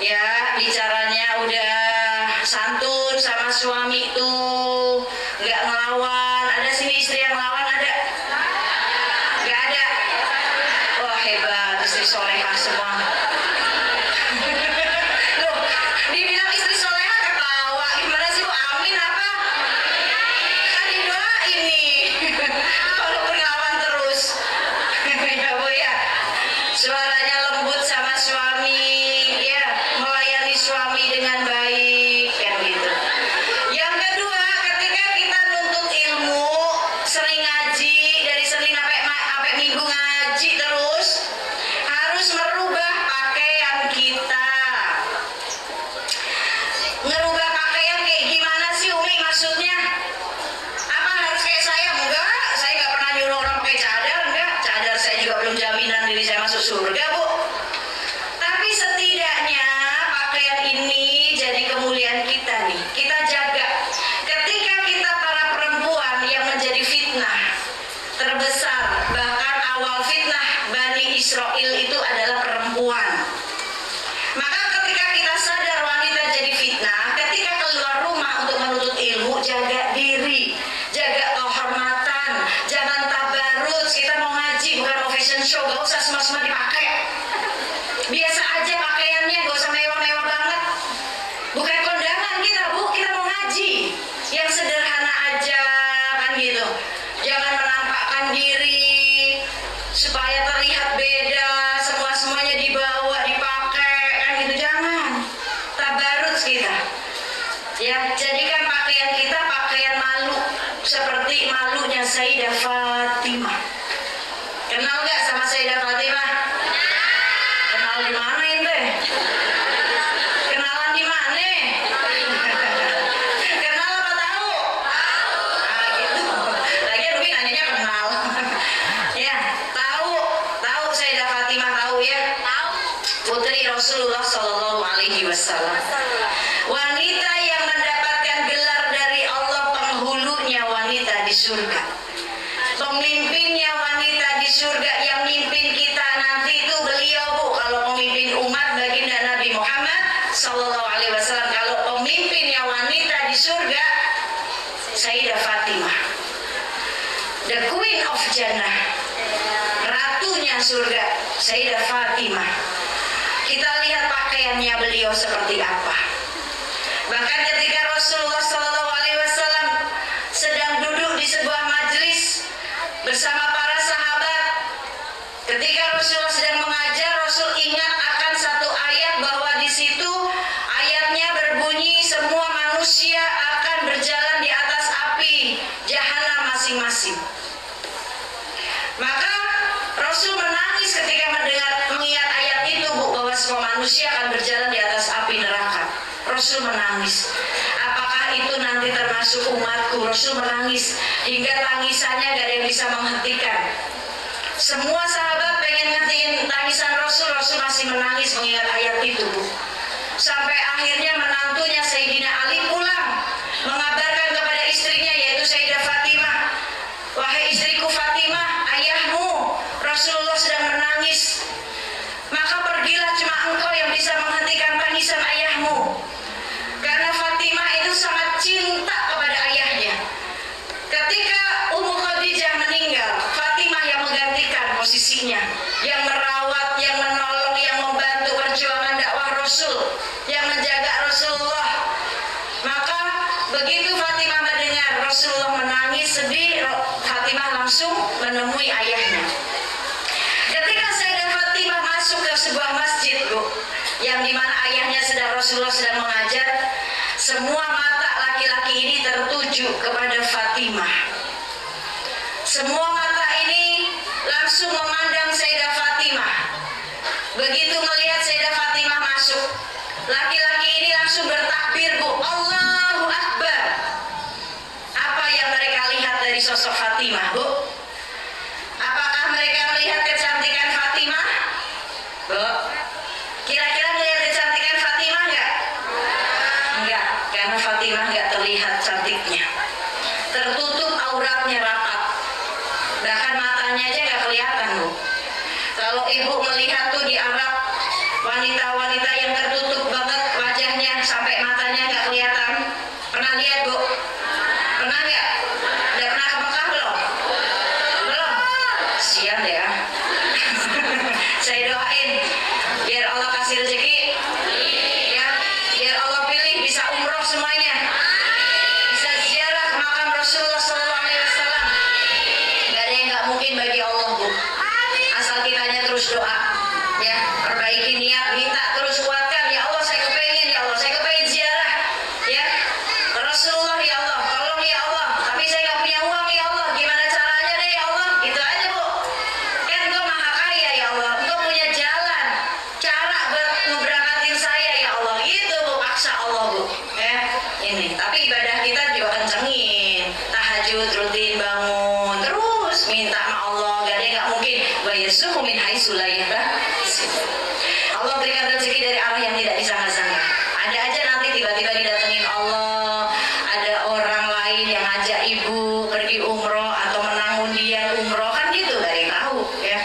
Ya, bicaranya udah santun sama suami tuh, nggak ngelawan. Ada sini istri yang ngelawan, ada? Nggak ada. Wah, hebat, istri solehah semua. Loh, dibilang istri solehah ketawa. Gimana sih, Bu? Amin apa? Kan didoain nih. Walaupun ngelawan terus. Ya, Bu, ya. Suaranya lembut sama suami, ya, melayani suami dengan baik, kan gitu. Yang kedua, ketika kita nuntut ilmu, sering ngaji, dari Senin sampai Minggu ngaji terus, harus merubah pakaian kita. Ngerubah pakaian kayak gimana sih, Umi, maksudnya? Apa harus kayak saya? Enggak, saya nggak pernah nyuruh orang pakai cadar, enggak. Cadar saya juga belum jaminan diri saya masuk surga, Bu. Tapi setidaknya pakaian ini jadi kemuliaan kita kita jaga. Ketika kita para perempuan yang menjadi fitnah terbesar, bahkan awal fitnah Bani Israel itu adalah perempuan. Maka ketika kita sadar wanita jadi fitnah, ketika keluar rumah untuk menuntut ilmu, jaga diri, jaga kehormatan, jangan tabarut. Kita mau ngaji, bukan mau fashion show, gak usah semua-semua dipakai. Biasa aja pakaiannya, gak usah mewah-mewah banget. Bukan kondangan kita, Bu, kita mau ngaji. Yang sederhana aja, kan gitu. Jangan menampakkan diri supaya terlihat beda, semua-semuanya dibawa, dipakai, kan gitu. Jangan tabarut kita. Ya, jadikan pakaian kita pakaian malu, seperti malunya Sayyidah Fatimah. Kenal nggak sama Sayyidah Fatimah? Kenal di mana ente? Kenalan di mana? Kenal apa tahu? Ah, gitu. Lagian Umi nanyanya kenal. Ya, tahu Sayyidah Fatimah, tahu ya? Putri Rasulullah Shallallahu Alaihi Wasallam. Wanita yang mendapatkan gelar dari Allah, penghulunya wanita di surga, pemimpinnya wanita di surga. Yang mimpin kita nanti itu beliau, Bu. Kalau pemimpin umat baginda Nabi Muhammad Sallallahu Alaihi Wasallam. Kalau pemimpinnya wanita di surga, Sayyidah Fatimah, the Queen of Jannah, ratunya surga, Sayyidah Fatimah. Kita lihat pakaiannya beliau seperti apa. Bahkan ketika Rasulullah Sallallahu Alaihi Wasallam sedang duduk di sebuah majelis bersama para sahabat, ketika Rasulullah sedang mengajar, Rasul ingat akan satu ayat, bahwa di situ ayatnya berbunyi semua manusia akan berjalan di atas api jahanam masing-masing. Maka Rasul menangis ketika mengingat ayat itu, Bu, bahwa semua manusia akan berjalan di atas api neraka. Rasul menangis. Apakah itu nanti termasuk umatku? Rasul menangis hingga tangisannya gak ada yang bisa menghentikan. Semua sahabat pengen ngertiin tangisan Rasul, Rasul masih menangis mengingat ayat itu, Bu. Sampai akhirnya menantunya Sayyidina Ali pulang mengabarkan kepada istrinya, yaitu Sayyidah Fatimah, wahai istriku Fatimah, ayahmu kekasihnya, yang merawat, yang menolong, yang membantu perjuangan dakwah Rasul, yang menjaga Rasulullah. Maka begitu Fatimah mendengar Rasulullah menangis sedih, Fatimah langsung menemui ayahnya. Ketika Sayyidah Fatimah masuk ke sebuah masjid, Bu, yang dimana ayahnya Rasulullah sedang mengajar, semua mata laki-laki ini tertuju kepada Fatimah. Semua mata ini langsung memandang Sayyidah Fatimah. Begitu melihat Sayyidah Fatimah masuk, laki-laki ini langsung bertakbir, Bu, Allahu Akbar. Apa yang mereka lihat dari sosok Fatimah, Bu? Apakah mereka melihat kecantikan Fatimah? Bu, kira-kira melihat kecantikan Fatimah enggak? Enggak, karena Fatimah enggak terlihat cantiknya. Tertutup auratnya rapat. Bahkan matanya aja enggak kelihatan, Bu. Kalau ibu melihat tuh di Arab, wanita-wanita yang tertutup banget wajahnya sampai matanya nggak kelihatan. Pernah lihat, Bu? Pernah nggak? Udah pernah ke Mekah belum? Belum? Sian ya. Saya doain biar Allah kasih rezeki, ya, biar Allah pilih bisa umroh semuanya, bisa ziarah ke makam Rasulullah SAW. Gak ada yang nggak mungkin bagi Allah, Bu. Asal kitanya terus doa, ya, perbaiki niat, minta terus kuatkan. Ya Allah, saya kepengen, ya Allah, saya kepengen ziarah, ya Rasulullah, ya Allah, tolong ya Allah, tapi saya nggak punya uang, ya Allah, gimana caranya deh, ya Allah, gitu aja, Bu. Kan Engkau maha kaya, ya Allah, Engkau punya jalan, cara buat ngeberangkatin saya, ya Allah, gitu, Bu, paksa Allah, Bu, ya, ini. Tapi ibadah kita juga kencengin, tahajud rutin bangun, terus minta sama Allah, gak ada yang nggak mungkin. Bayasuhu min haitsu la yahtasib. Allah berikan rezeki dari arah yang tidak disangka-sangka. Ada aja nanti tiba-tiba didatengin Allah, ada orang lain yang ngajak ibu pergi umroh atau menang undian umroh, kan gitu, gak ada yang tahu, ya.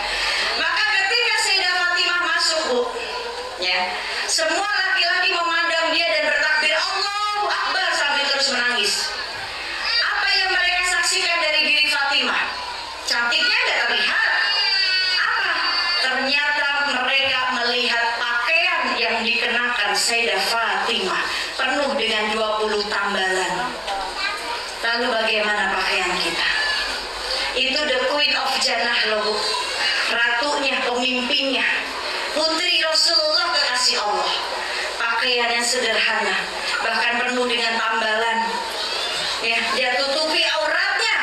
Maka ketika Sayyidah Fatimah masuk, Bu, ya, semua laki-laki memandang dia dan bertakbir Allahu Akbar sambil terus menangis. Apa yang mereka saksikan dari diri Fatimah? Cantiknya nggak terlihat. Apa? Ternyata mereka melihat pakaian yang dikenakan Sayyidah Fatimah penuh dengan 20 tambalan. Lalu bagaimana pakaian kita? Itu the Queen of Jannah loh, Bu. Ratunya, pemimpinnya, putri Rasulullah kekasih Allah. Pakaiannya sederhana, bahkan penuh dengan tambalan. Ya, dia tutupi auratnya.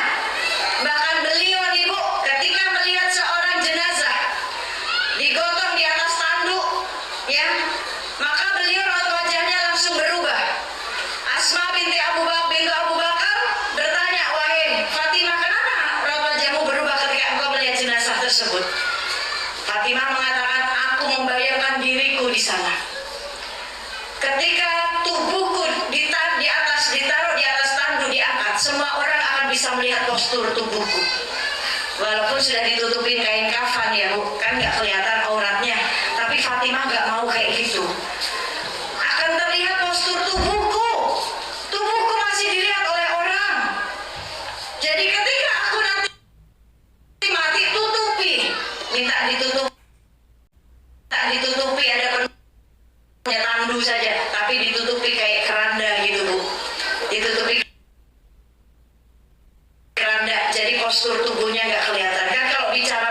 Bahkan beliau nih, Bu, ketika melihat seorang jenazah digotong di atas tanduk, ya, maka beliau raut wajahnya langsung berubah. Asma binti Abu Bakar bertanya, wahai Fatimah, kenapa raut wajahmu berubah ketika engkau melihat jenazah tersebut? Fatimah mengatakan, aku membayangkan diriku di sana. Ketika tubuhku ditaruh di atas tanduk, diangkat, semua orang akan bisa melihat postur tubuhku. Walaupun sudah ditutupin kain kafan, ya, Bu, kan nggak kelihatan auratnya. Tapi Fatimah nggak mau kayak gitu. Akan terlihat postur tubuhku. Tubuhku masih dilihat oleh orang. Jadi ketika aku nanti mati, tutupi. Minta ditutupi, ada punya tandu saja, tapi ditutupi kayak keranda gitu, Bu. Ditutupi keranda, jadi postur tubuhnya nggak kelihatan. Kan kalau bicara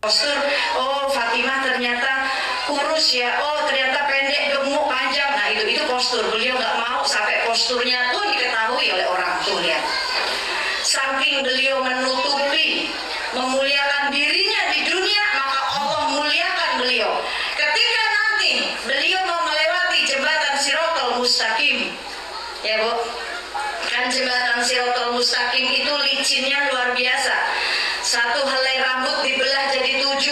postur, oh Fatimah ternyata kurus ya, oh ternyata pendek, gemuk, panjang. Nah itu postur. Beliau nggak mau sampai posturnya tuh diketahui oleh orang. Tuh lihat, saking beliau menutupi, memuliakan dirinya di dunia, maka Allah muliakan beliau. Ketika nanti beliau mau melewati jembatan Shiratal Mustaqim, ya, Bu, kan jembatan Shiratal Mustaqim itu licinnya luar biasa. Satu helai rambut dibelah jadi 7.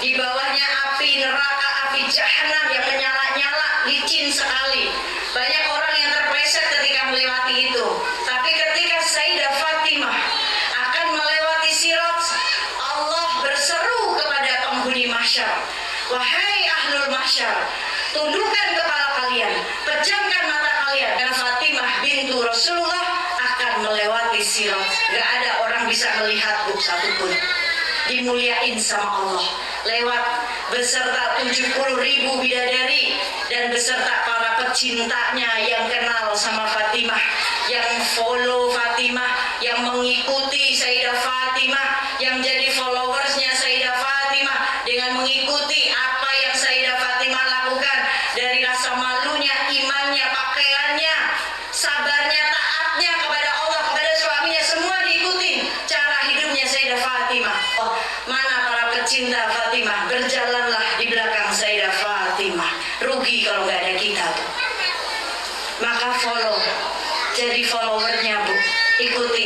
Di bawahnya api neraka, api jahanam yang menyala-nyala, licin sekali. Banyak orang yang terpleset ketika melewati itu. Tapi ketika Sayyidah Fatimah akan melewati Sirat, Allah berseru kepada penghuni mahsyar, wahai ahlul mahsyar, tundukkan kepala kalian, pejamkan mata kalian, dan Fatimah bintu Rasulullah akan melewati Sirat. Gak ada orang bisa melihat, Bu, satupun. dimuliain sama Allah lewat beserta 70.000 bidadari dan beserta para pecintanya yang kenal sama Fatimah, yang follow Fatimah, yang mengikuti Sayyidah Fatimah, yang jadi followersnya Sayyidah Fatimah dengan mengikuti apa yang Sayyidah Fatimah lakukan, dari rasa malunya, imannya, pakaiannya, sabarnya, taatnya kepada Allah, kepada suaminya, semua diikuti cara hidupnya Sayyidah Fatimah. Oh, mana para pecinta Fatimah? Berjalanlah di belakang Sayyidah Fatimah. Rugi kalau nggak ada kita, Bu. Maka follow, jadi followernya, Bu. Ikuti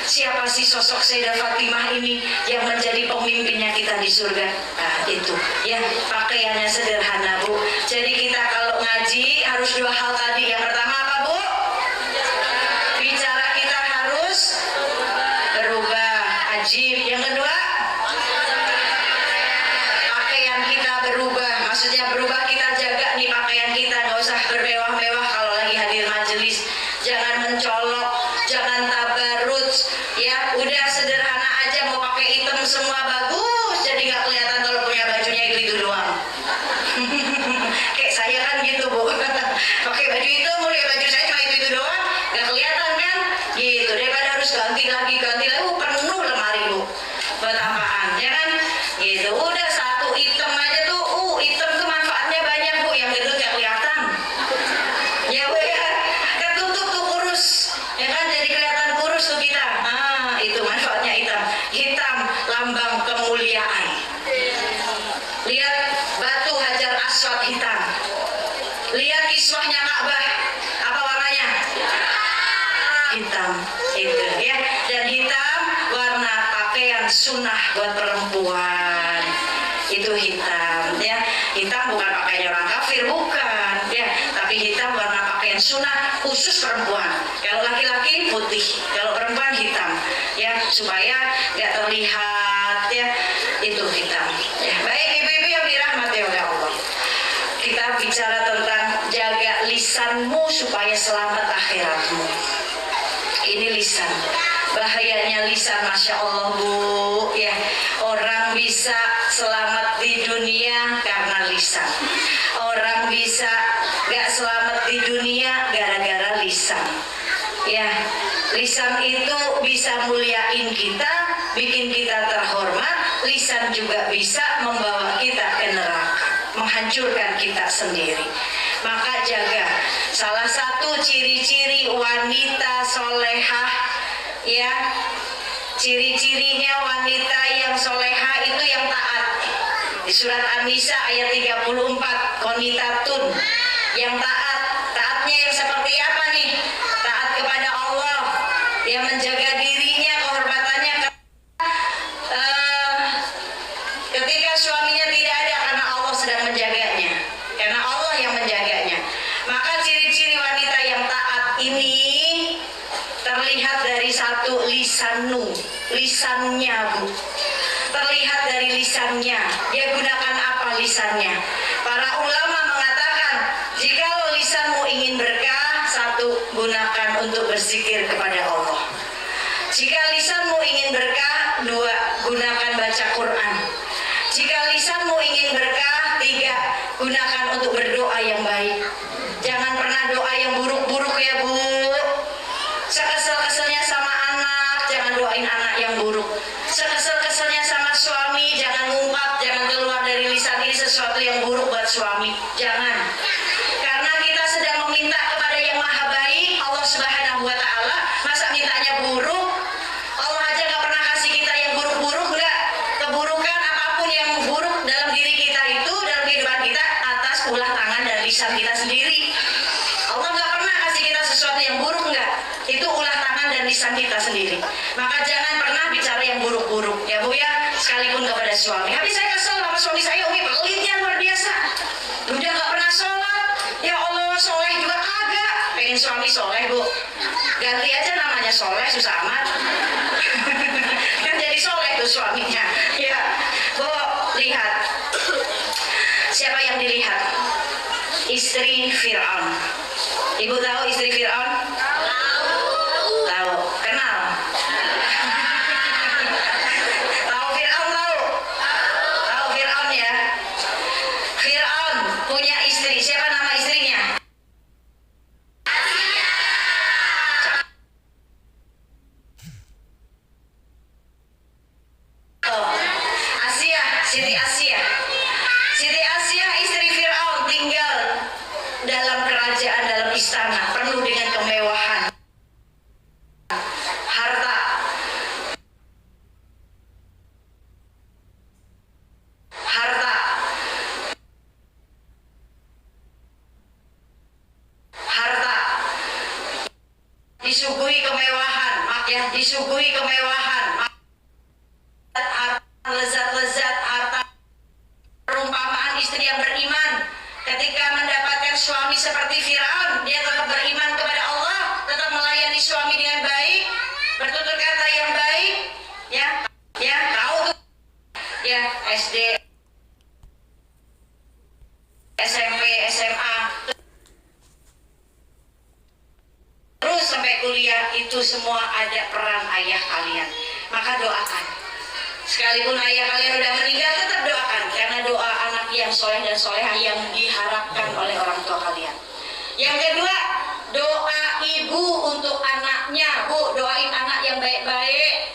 siapa sih sosok Sayyidah Fatimah ini yang menjadi pemimpinnya kita di surga. Nah itu ya, pakaiannya sederhana, Bu. Jadi kita kalau ngaji harus 2 hal tadi. Yang pertama apa, Bu? Bicara kita harus berubah, ajib. Yang kedua, pakaian kita berubah. Maksudnya berubah, kita jaga nih pakaian kita, nggak usah bermewah-mewah kalau lagi hadir majelis. Jangan mencolok, jangan tabarut, ya udah sederhana aja. Mau pakai hitam semua bagus, jadi nggak kelihatan kalau punya bajunya itu doang. Kayak saya kan gitu, Bu. Pakai baju itu, mulai baju saya cuma itu doang, nggak kelihatan kan? Gitu. Daripada harus ganti lagi, penuh lemari, Bu. Buat apaan, ya kan? Gitu. Udah satu hitam aja tuh, hitam tuh manfaatnya banyak, Bu. Yang gendut nggak kelihatan. Ya, Bu ya. Ketutup tuh kurus, ya kan? Jadi kelihatan kurus tuh kita. Nah, itu manfaatnya hitam. Hitam lambang kemuliaan. Lihat batu Hajar Aswad hitam. Lihat kiswahnya Ka'bah, apa warnanya? Hitam. Itu ya. Dan hitam warna pakaian sunnah buat perempuan. Itu hitam ya. Hitam bukan pakaian orang kafir, bukan ya, tapi hitam warna pakaian sunnah khusus perempuan. Kalau laki-laki putih, kalau perempuan hitam ya, supaya nggak terlihat ya. Itu hitam ya. Baik ibu-ibu yang dirahmati oleh Allah, kita bicara tentang jaga lisanmu supaya selamat akhiratmu. Ini lisan, bahayanya lisan, Masya Allah, Bu ya. Orang bisa selamat di dunia karena lisan. Orang bisa gak selamat di dunia gara-gara lisan ya. Lisan itu bisa muliain kita, bikin kita terhormat. Lisan juga bisa membawa kita ke neraka, menghancurkan kita sendiri. Maka jaga. Salah satu ciri-ciri wanita solehah ya, ciri-cirinya wanita yang solehah itu yang taat. Di surat An-Nisa ayat 34, qanitatun, yang taat. Taatnya yang seperti apa nih? Taat kepada Allah, yang menjaga dirinya, kehormatannya ketika suaminya tidak ada, karena Allah sedang menjaganya, karena Allah yang menjaganya. Maka ciri-ciri wanita yang taat ini terlihat dari satu, lisannya, Bu. Terlihat dari lisannya. Dia gunakan apa lisannya? Para ulama mengatakan, jikalau lisanmu ingin berkah, satu, gunakan untuk berzikir kepada Allah. Jika lisanmu ingin berkah, dua, gunakan baca Quran. Jika lisanmu ingin berkah, tiga, gunakan untuk berdoa yang baik. Jangan pernah doa yang buruk-buruk ya, Bu. Sekesel-keselnya sama anak, jangan doain anak yang buruk. Sekesel-keselnya sama suami, jangan ngungkap, jangan keluar dari lisan ini sesuatu yang buruk buat suami. Jangan. Karena kita sedang meminta kepada yang maha baik, Allah Subhanahu wa ta'ala. Masa mintanya buruk? Allah aja gak pernah kasih kita yang buruk-buruk, enggak. Keburukan apapun yang buruk dalam diri kita itu, dalam kehidupan kita, atas ulah tangan dan lisan kita sendiri. Allah gak pernah kasih kita sesuatu yang buruk, enggak. Itu ulah tangan dan lisan kita sendiri. Maka jangan pernah bicara yang buruk-buruk ya, Bu ya, sekalipun kepada suami. Habis saya kesel sama suami saya, Umi pelitnya luar biasa. Udah gak pernah sholat, ya Allah, soleh juga kagak. Pengen suami soleh, Bu, ganti aja namanya soleh, susah amat. Kan jadi soleh tuh suaminya ya. Bu, lihat siapa yang dilihat? Istri Fir'aun. Ibu tahu istri Fir'aun? Tahu. Kenal? Tahu Fir'aun Siti Asia. Siti Asia istri Fir'aun tinggal dalam kerajaan, dalam istana penuh dengan kemewahan, harta, harta, harta, disuguhi kemewahan, ya, disuguhi kemewahan, lezat-lezat, harta. Perumpamaan istri yang beriman ketika mendapatkan suami seperti Fir'aun, dia tetap beriman kepada Allah, tetap melayani suami dengan baik, bertutur kata yang baik, ya tahu tuh, ya SD, SMP, SMA, terus sampai kuliah, itu semua ada peran ayah kalian. Maka doakan. Sekalipun ayah kalian udah meninggal, tetap doakan, karena doa anak yang soleh dan solehah yang diharapkan oleh orang tua kalian. Yang kedua, doa ibu untuk anaknya. Bu, doain anak yang baik-baik.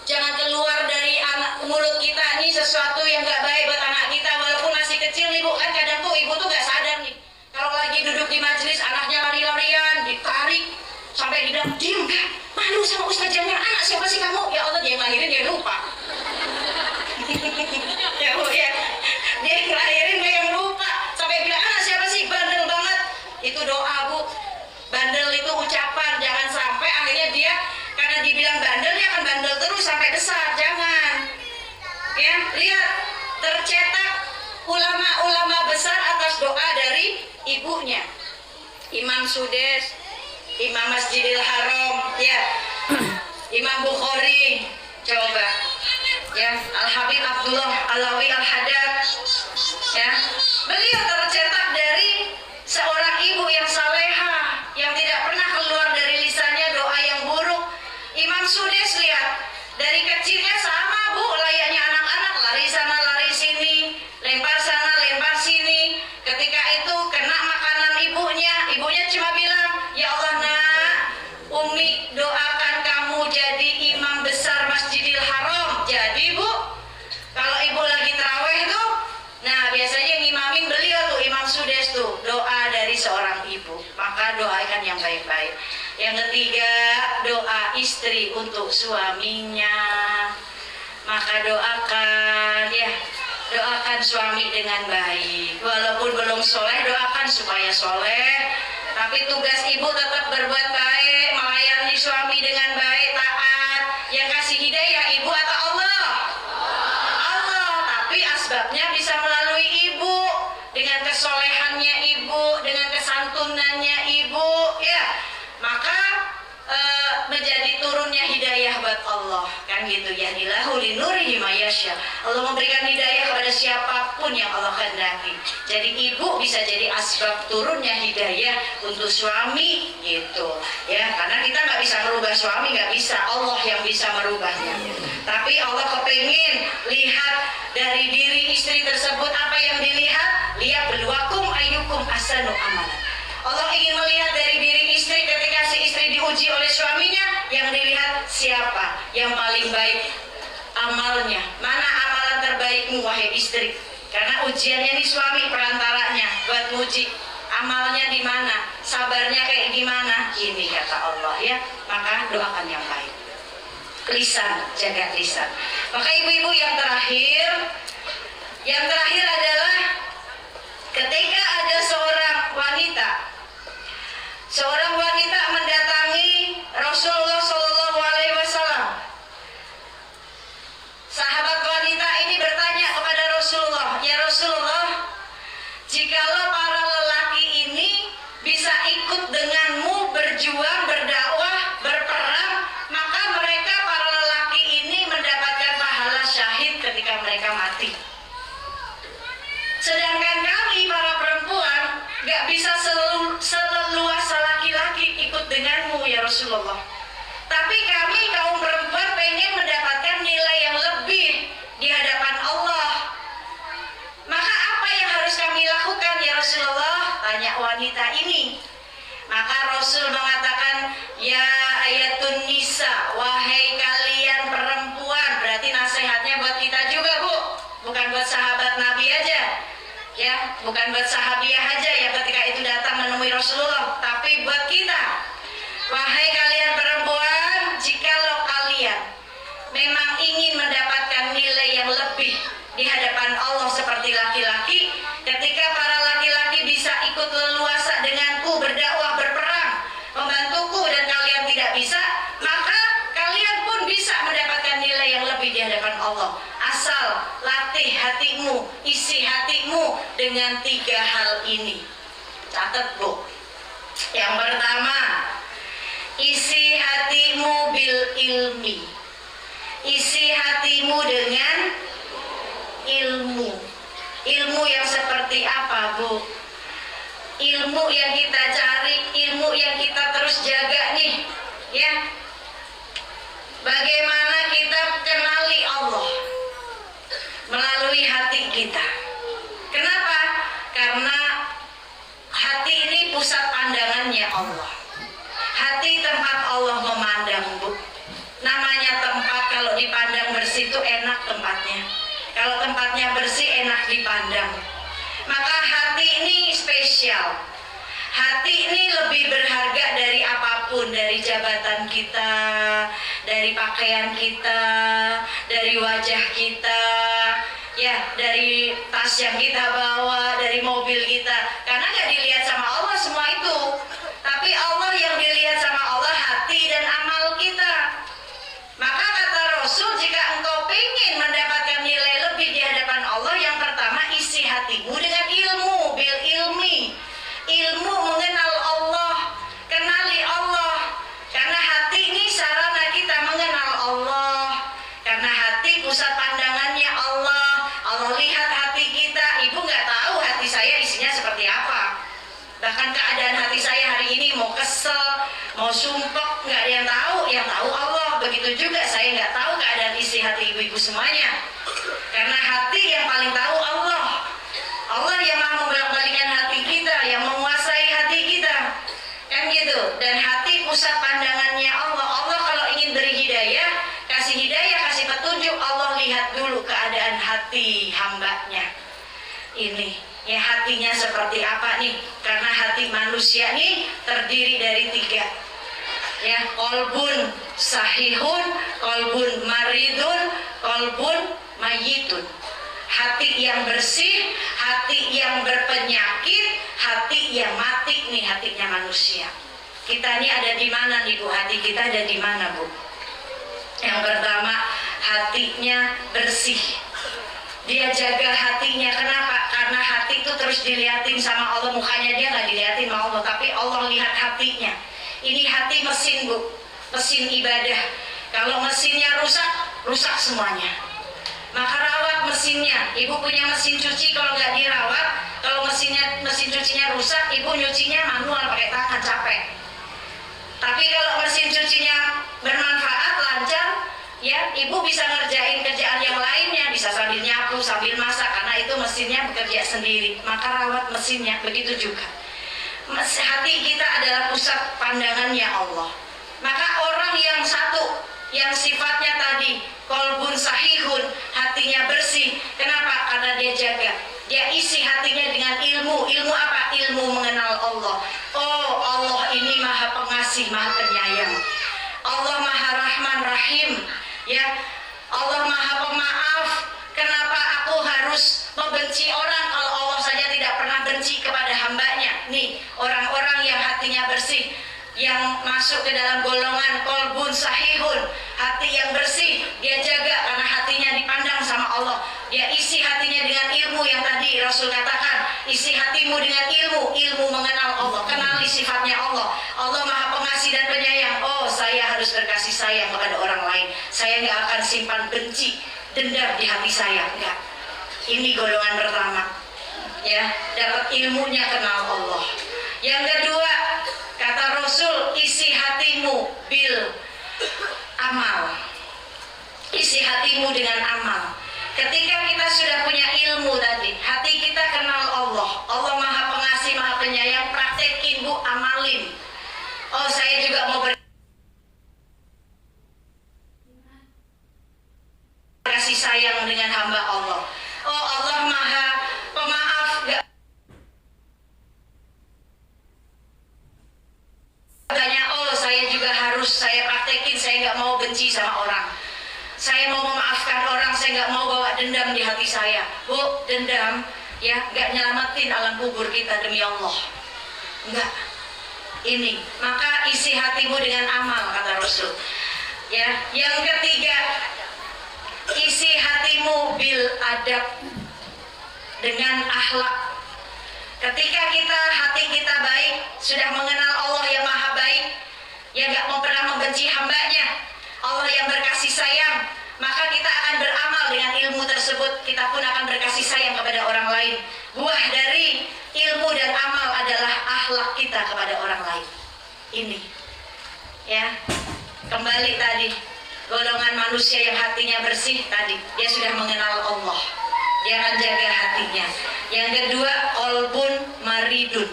Jangan keluar dari mulut kita nih sesuatu yang gak baik buat anak kita, walaupun masih kecil nih Bu. Kan kadang tuh ibu tuh gak sadar nih, kalau lagi duduk di majelis anaknya lari-larian, ditarik sampai dibilang, diam gak? Malu sama ustazahnya, anak siapa sih kamu? Ya Allah, dia yang lahirin dia lupa. Ya Bu, ya, dia yang lahirin dia yang lupa, sampai bilang, anak siapa sih? Bandel banget. Itu doa Bu. Bandel itu ucapan, jangan sampai akhirnya dia karena dibilang bandel, dia akan bandel terus sampai besar. Jangan. Ya, lihat, tercetak ulama-ulama besar atas doa dari ibunya. Imam Sudes, Imam Masjidil Haram, ya, Imam Bukhari, coba, ya, Al-Habib Abdullah Alawi Al-Hadad, ya, beliau tercetak dari seorang ibu yang salehah, yang tidak pernah keluar dari lisannya doa yang buruk. Imam Sudes, lihat, dari kecilnya sama Bu, layaknya anak-anak, lari sana lari sini, lempar sana lempar sini. Ketika itu kena makanan ibunya cuma bilang, ya Allah nak, Umi doakan kamu jadi imam besar Masjidil Haram. Jadi Bu, kalau ibu lagi taraweh tuh, nah biasanya yang imamin beliau tuh, Imam Sudes tuh, doa dari seorang ibu. Maka doakan yang baik-baik. Yang ketiga, doa istri untuk suaminya. Maka doakan, ya, doakan suami dengan baik. Walaupun belum soleh, doakan supaya soleh. Tapi tugas ibu tetap berbuat baik, melayani suami dengan baik, taat. Yang kasih hidayah ibu atau Allah? Allah. Tapi asbabnya bisa melalui ibu, dengan kesolehannya ibu, dengan kesantunannya ibu, ya. Maka menjadi turunnya hidayah buat Allah, kan gitu ya. Yahdillahu linurihi mayasya. Allah memberikan hidayah kepada siapapun yang Allah kehendaki. Jadi ibu bisa jadi asbab turunnya hidayah untuk suami, gitu ya. Karena kita nggak bisa merubah suami, nggak bisa, Allah yang bisa merubahnya. Tapi Allah kepingin lihat dari diri istri tersebut apa yang dilihat. Lihat beluakum ayyukum ahsanu amalan. Allah ingin melihat dari diri istri ketika si istri diuji oleh suaminya, yang dilihat siapa yang paling baik amalnya. Mana amalan terbaikmu wahai istri? Karena ujiannya nih suami perantaranya buat nguji amalnya di mana, sabarnya kayak gimana. Ini kata Allah ya. Maka doakan yang baik. Lisan, jaga lisan. Maka ibu-ibu yang terakhir adalah ketika ada seorang wanita mendatangi Rasulullah SAW. Sahabat wanita ini bertanya kepada Rasulullah, ya Rasulullah, jikalau para lelaki ini bisa ikut denganmu berjuang, berdakwah, berperang, maka mereka para lelaki ini mendapatkan pahala syahid ketika mereka mati. Sedangkan kami para perempuan gak bisa seleluasa laki-laki ikut denganmu ya Rasulullah. Tapi kami kaum perempuan pengen mendapatkan nilai yang lebih di hadapan Allah. Maka apa yang harus kami lakukan ya Rasulullah? Tanya wanita ini. Maka Rasul mengatakan, ya ayatun nisa, wahai kalian perempuan. Berarti nasihatnya buat kita juga Bu, bukan buat ya, bukan buat sahabiah aja ya ketika itu datang menemui Rasulullah, tapi buat kita. Wahai kalian perempuan, jikalau kalian memang ingin mendapatkan nilai yang lebih di hadapan Allah seperti laki-laki, ketika para laki-laki bisa ikut leluasa denganku berdakwah, berperang, membantuku, dan kalian tidak bisa, maka kalian pun bisa mendapatkan nilai yang lebih di hadapan Allah. Asal latih hatimu, isi hatimu dengan 3 hal ini. Catat, Bu. Yang pertama, isi hatimu bil ilmi. Isi hatimu dengan ilmu. Ilmu yang seperti apa, Bu? Ilmu yang kita cari, ilmu yang kita terus jaga nih, ya. Bagaimana kita kenali Allah melalui hati kita. Kenapa? Karena hati ini pusat pandangannya Allah. Hati tempat Allah memandang, Bu. Namanya tempat kalau dipandang bersih itu enak tempatnya. Kalau tempatnya bersih enak dipandang. Maka hati ini spesial. Hati ini lebih berharga dari apapun, dari jabatan kita, dari pakaian kita, dari wajah kita, ya, dari tas yang kita bawa, dari mobil kita. Karena nggak dilihat sama Allah semua itu. Tapi Allah yang dilihat sama Allah hati dan amal kita. Maka kata Rasul, jika engkau ingin mendapatkan nilai lebih di hadapan Allah, yang pertama isi hatimu dengan ilmu, bil ilmi. Ilmu mengenal Allah, kenali Allah. Karena hati ini sarana kita mengenal Allah. Karena hati pusat pandangannya Allah. Allah lihat hati kita. Ibu nggak tahu hati saya isinya seperti apa. Bahkan keadaan hati saya hari ini mau kesel, mau sumpek, nggak ada yang tahu. Yang tahu Allah. Begitu juga saya nggak tahu keadaan isi hati ibu-ibu semuanya. Karena hati yang paling tahu Allah. Allah yang maha membolak-balikkan hati kita, yang menguasai hati kita. Kan gitu. Dan hati pusat pandangannya Allah. Allah kalau ingin beri hidayah, kasih petunjuk, Allah lihat dulu keadaan hati hambanya. Ini ya, hatinya seperti apa nih? Karena hati manusia nih terdiri dari 3. Ya, kolbun sahihun, kolbun maridun, kolbun mayitun. Hati yang bersih, hati yang berpenyakit, hati yang mati nih, hatinya manusia. Kita ini ada di mana nih, Bu? Hati kita ada di mana, Bu? Yang pertama, hatinya bersih. Dia jaga hatinya. Kenapa? Karena hati itu terus dilihatin sama Allah. Mukanya dia nggak dilihatin sama Allah, tapi Allah lihat hatinya. Ini hati mesin, Bu. Mesin ibadah. Kalau mesinnya rusak, rusak semuanya. Maka rawat mesinnya. Ibu punya mesin cuci, kalau nggak dirawat, kalau mesin cucinya rusak, ibu nyucinya manual pakai tangan, capek. Tapi kalau mesin cucinya bermanfaat, lancar, ya, ibu bisa ngerjain kerjaan yang lainnya, bisa sambil nyapu, sambil masak, karena itu mesinnya bekerja sendiri. Maka rawat mesinnya. Begitu juga hati kita adalah pusat pandangannya Allah. Maka orang yang satu, yang sifatnya tadi kolbun sahihun, hatinya bersih. Kenapa? Karena dia jaga, dia isi hatinya dengan ilmu. Ilmu apa? Ilmu mengenal Allah. Oh, Allah ini maha pengasih, maha penyayang. Allah maha rahman rahim, ya. Allah maha pemaaf. Kenapa aku harus membenci orang kalau Allah saja tidak pernah benci kepada hambanya? Nih, orang-orang yang hatinya bersih, yang masuk ke dalam golongan kolbun sahihun, hati yang bersih, dia jaga karena hatinya dipandang sama Allah. Dia isi hatinya dengan ilmu yang tadi Rasul katakan, isi hatimu dengan ilmu, ilmu mengenal Allah, kenali sifatnya Allah. Allah maha pengasih dan penyayang. Oh, saya harus berkasih sayang kepada orang lain. Saya nggak akan simpan benci, dendam di hati saya, enggak. Ini golongan pertama, ya, dapat ilmunya, kenal Allah. Yang kedua, kata Rasul, isi hatimu bil amal. Isi hatimu dengan amal. Ketika kita sudah punya ilmu tadi, hati kita kenal Allah. Allah maha pengasih, maha penyayang. Praktekin, Bu, amalin. Oh, saya juga mau kasih sayang dengan hamba Allah. Oh, Allah maha pemaaf, gak dendam di hati saya. Bu, dendam ya nggak nyelamatin alam kubur kita demi Allah. Enggak. Ini, maka isi hatimu dengan amal, kata Rasul. Ya, yang ketiga, isi hatimu bil adab, dengan akhlak. Ketika hati kita baik, sudah mengenal Allah yang maha baik, yang gak mau pernah membenci hambanya, Allah yang berkasih sayang, maka kita akan beramal dengan ilmu tersebut. Kita pun akan berkasih sayang kepada orang lain. Buah dari ilmu dan amal adalah akhlak kita kepada orang lain. Ini ya, kembali tadi, golongan manusia yang hatinya bersih tadi, dia sudah mengenal Allah, dia akan jaga hatinya. Yang kedua, qalbun maridun,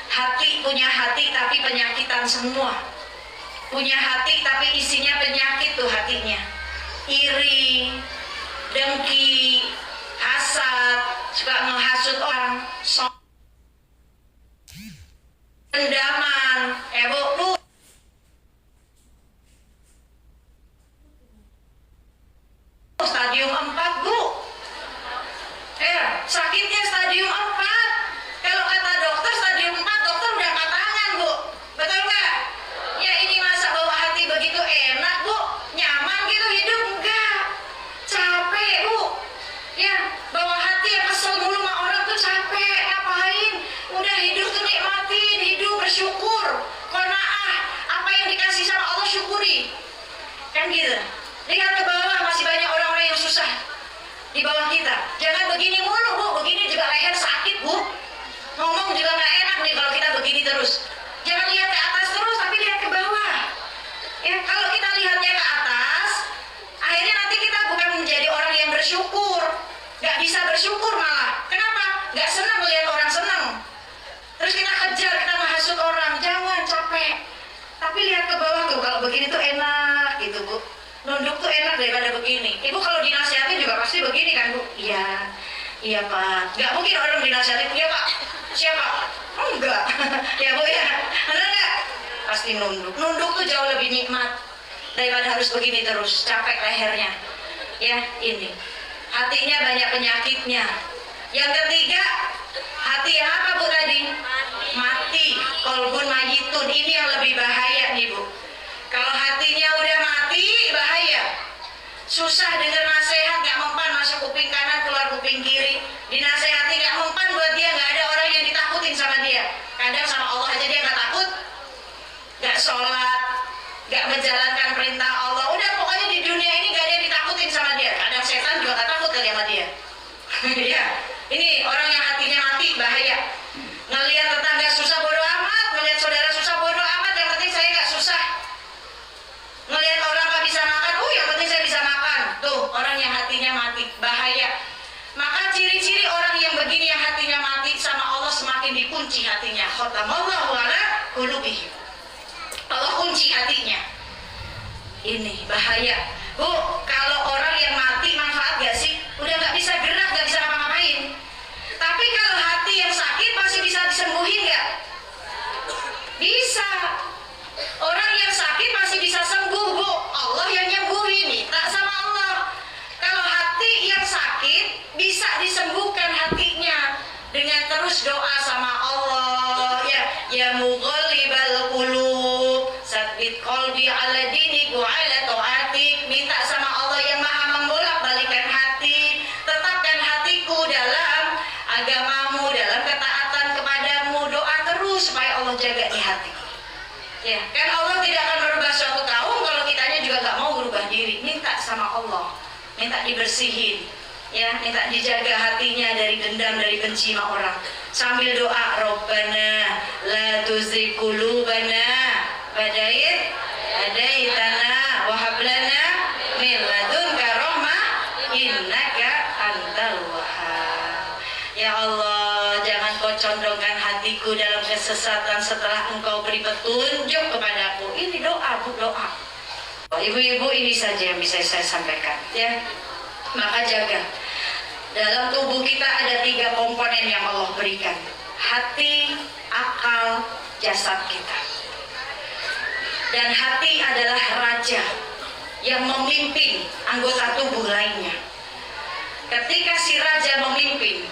hati, punya hati tapi penyakitan semua. Punya hati tapi isinya penyakit tuh hatinya. Iri, dengki, hasad, suka menghasut orang, dendaman. Bu, stadium 4, Bu. Sakitnya stadium 4. Kalau kata dokter stadium 4, dokter udah angkat tangan, Bu. Betul nggak? Ya, ini masa bawa hati begitu enak, Bu? Nyaman gitu hidup? Enggak. Capek, Bu. Ya, bawa hati yang kesel mulu sama orang tuh capek. Ngapain? Udah hidup tuh nikmatin, hidup bersyukur. Qanaah, apa yang dikasih sama Allah syukuri. Kan gitu. Lihat ke bawah, masih banyak orang-orang yang susah di bawah kita. Jangan begini mulu, Bu. Begini juga leher sakit, Bu. Ngomong juga nggak enak nih kalau kita begini terus. Jangan lihat ke atas terus, tapi lihat ke bawah. Ya, kalau kita lihatnya ke atas, akhirnya nanti kita bukan menjadi orang yang bersyukur. Nggak bisa bersyukur malah. Kenapa? Nggak senang melihat orang senang. Terus kita kejar, kita menghasut orang. Jangan, capek. Tapi lihat ke bawah tuh, kalau begini tuh enak gitu, Bu. Nunduk tuh enak daripada begini. Ibu kalau dinasihatin juga pasti begini kan, Bu? Iya, iya Pak. Nggak mungkin orang dinasihatin, iya Pak. Siapa? Enggak. Ya Bu ya. Benar nggak? Pasti nunduk. Nunduk tuh jauh lebih nikmat daripada harus begini terus, capek lehernya. Ya, ini. Hatinya banyak penyakitnya. Yang ketiga, hati yang apa, Bu tadi? Mati. Qalbun mayitun. Ini yang lebih bahaya nih, Bu. Kalau hatinya udah mati, bahaya. Susah dengar nasihat, gak mempan, masuk kuping kanan, keluar kuping kiri. Dinasehati gak mempan buat dia, gak ada orang yang ditakutin sama dia. Kadang sama Allah aja dia gak takut, gak sholat, gak menjalankan perintah Allah. Udah pokoknya di dunia ini gak ada yang ditakutin sama dia. Kadang setan juga gak takut kali sama dia. Ya, ini orang yang hatinya mati, bahaya. Ngelihat tetangga susah bodo amat, ngelihat saudara susah bodo amat, yang penting saya gak susah. Ngelihat orang gak bisa makan, yang penting saya bisa makan. Tuh, orang yang hatinya mati, bahaya. Maka ciri-ciri orang yang begini, yang hatinya mati, sama Allah semakin dikunci hatinya. Khatamallahu ala qulubihim. Allah kunci hatinya. Ini bahaya. Bu, kalau orang yang mati manfaat gak sih? Udah gak bisa gerak, gak bisa ngapa-ngapain. Tapi kalau hati yang sakit masih bisa disembuhin gak? Bisa. Orang yang sakit masih bisa sembuh, Bu. Allah yang nyembuhin nih, tak sama Allah. Kalau hati yang sakit bisa disembuhkan hatinya dengan terus doa sama Allah. Ya mughallibal qulub, tsabbit qalbi ala dinik wa ala taatik. Minta sama Allah yang maha membolak-balikan hati, tetapkan hatiku dalam agamamu, dalam ketaatan kepadamu. Doa terus supaya Allah jaga di hati. Ya, kan Allah tidak akan merubah suatu kaum kalau kitanya juga gak mau berubah diri. Minta sama Allah, minta dibersihin, ya, minta dijaga hatinya dari dendam, dari benci sama orang. Sambil doa, Rabbana la tuzigh qulubana hadaitana wa hab lana min ladunka rahmah innaka antal wahhab. Ya Allah, jangan kau condongkan hatiku dalam kesesatan setelah engkau beri petunjuk kepadaku. Ini doa, Bu, doa. Ibu-ibu, ini saja yang bisa saya sampaikan, ya. Maka jaga. Dalam tubuh kita ada 3 komponen yang Allah berikan. Hati, akal, jasad kita. Dan hati adalah raja yang memimpin anggota tubuh lainnya. ketika si raja memimpin,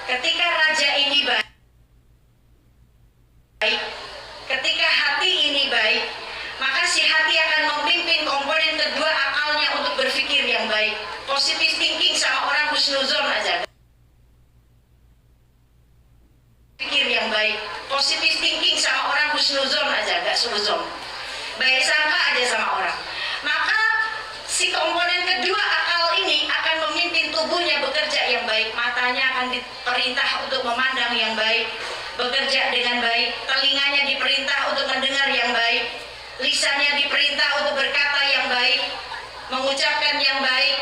ketika raja ini baik, ketika hati ini baik, maka si hati akan memimpin komponen kedua akalnya untuk berpikir yang baik. Positive thinking sama orang husnuzon aja. Pikir yang baik. Positive thinking sama orang husnuzon aja, gak suzon. Baik sangka aja sama orang. Maka si komponen kedua akal ini akan memimpin tubuhnya bekerja yang baik. Matanya akan diperintah untuk memandang yang baik, bekerja dengan baik. Telinganya diperintah untuk mendengar yang baik. Lisannya diperintah untuk berkata yang baik, mengucapkan yang baik,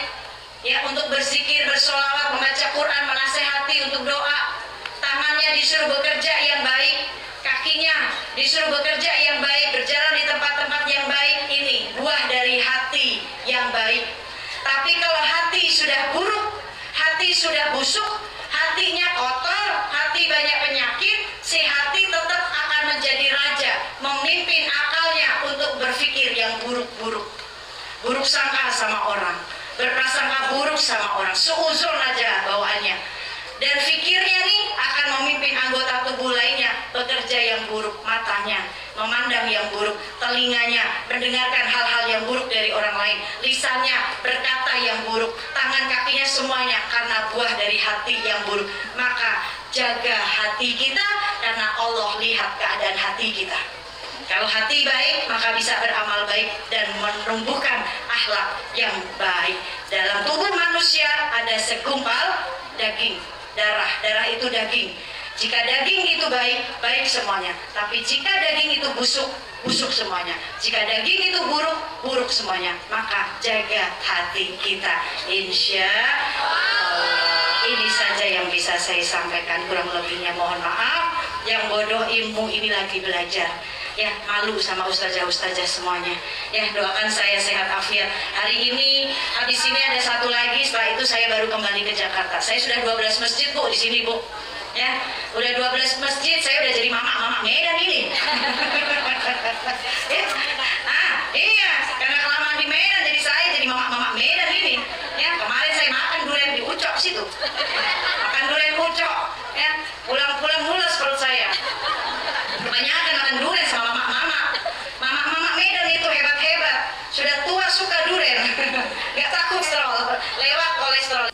ya, untuk berzikir, bersolawat, membaca Quran, menasehati untuk doa. Tangannya disuruh bekerja yang baik, kakinya disuruh bekerja yang baik, berjalan di tempat-tempat yang baik. Ini buah dari hati yang baik. Tapi kalau hati sudah buruk, hati sudah busuk, hatinya kotor, hati banyak penyakit, si hati tetap akan menjadi raja, memimpin akalnya untuk berpikir yang buruk-buruk, buruk sangka sama orang, berprasangka buruk sama orang, suuzon aja bawaannya. Dan fikirnya nih akan memimpin anggota tubuh lainnya bekerja yang buruk, matanya memandang yang buruk, telinganya mendengarkan hal-hal yang buruk dari orang lain, lisannya berkata yang buruk, tangan kakinya semuanya karena buah dari hati yang buruk. Maka jaga hati kita karena Allah lihat keadaan hati kita. Kalau hati baik maka bisa beramal baik dan menumbuhkan akhlak yang baik. Dalam tubuh manusia ada segumpal daging, darah itu daging. Jika daging itu baik, baik semuanya. Tapi jika daging itu busuk, busuk semuanya. Jika daging itu buruk, buruk semuanya. Maka jaga hati kita. Insya Allah. Ini saja yang bisa saya sampaikan. Kurang lebihnya mohon maaf. Yang bodoh ilmu ini lagi belajar. Ya, malu sama ustazah-ustazah semuanya. Ya, doakan saya sehat afiat. Hari ini, habis ini ada satu lagi. Setelah itu saya baru kembali ke Jakarta. Saya sudah 12 masjid, Bu, di sini, Bu. Ya, udah 12 masjid, saya udah jadi mama Medan ini. Ya. Iya, karena kelamaan di Medan, jadi saya jadi mama Medan ini. Ya, kemarin saya makan durian di Ucok situ. Makan durian Ucok, ya. Pulang-pulang mules perut saya. Kebanyakan makan durian sama mama Medan itu hebat-hebat. Sudah tua suka durian. Gak takut kolesterol, lewat kolesterol.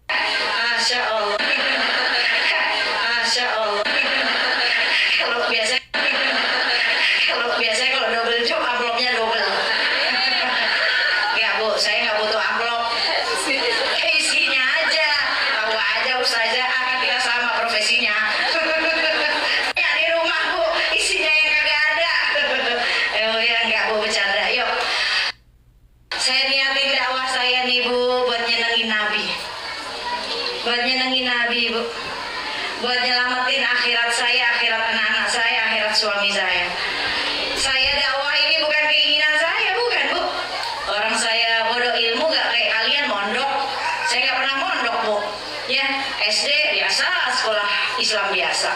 Masya Allah. Masya Allah. Kalau biasanya kalau double job amplopnya double. Ya Bu, saya nggak butuh amplop. Isinya aja, tahu aja ustazah kan kita sama profesinya. Ya di rumah Bu, isinya yang kagak ada. Ya nggak Bu, bercanda. Yuk, saya niatin dakwah saya nih Bu buat nyenengin Nabi. Buat nyenengin Nabi Bu, buat nyelamatin akhirat saya, akhirat anak-anak saya, akhirat suami saya. Saya dakwah ini bukan keinginan saya, bukan Bu. Orang saya bodoh ilmu gak kayak kalian mondok. Saya gak pernah mondok Bu. Ya, SD biasa, sekolah Islam biasa.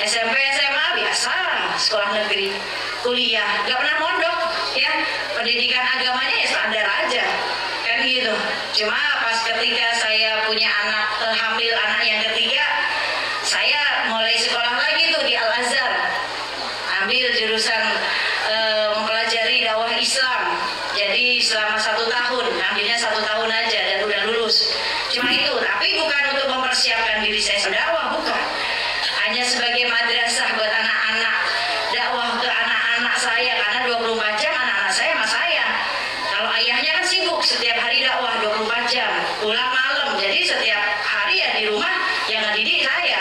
SMP, SMA biasa, sekolah negeri. Kuliah, gak pernah mondok. Ya, pendidikan agamanya ya standar aja. Kan gitu. Cuma pas ketika saya punya anak, hamil anak yang ketiga, saya mulai sekolah lagi tuh di Al-Azhar, ambil jurusan mempelajari dakwah Islam. Jadi selama 1 tahun, ambilnya 1 tahun aja dan udah lulus. Cuma itu, tapi bukan untuk mempersiapkan diri saya dakwah, bukan. Hanya sebagai madrasah buat anak-anak, dakwah ke anak-anak saya, karena 24 jam anak-anak saya sama saya. Kalau ayahnya kan sibuk setiap hari dakwah 24 jam, pulang malam. Jadi setiap hari ya di rumah yang ngedidik saya.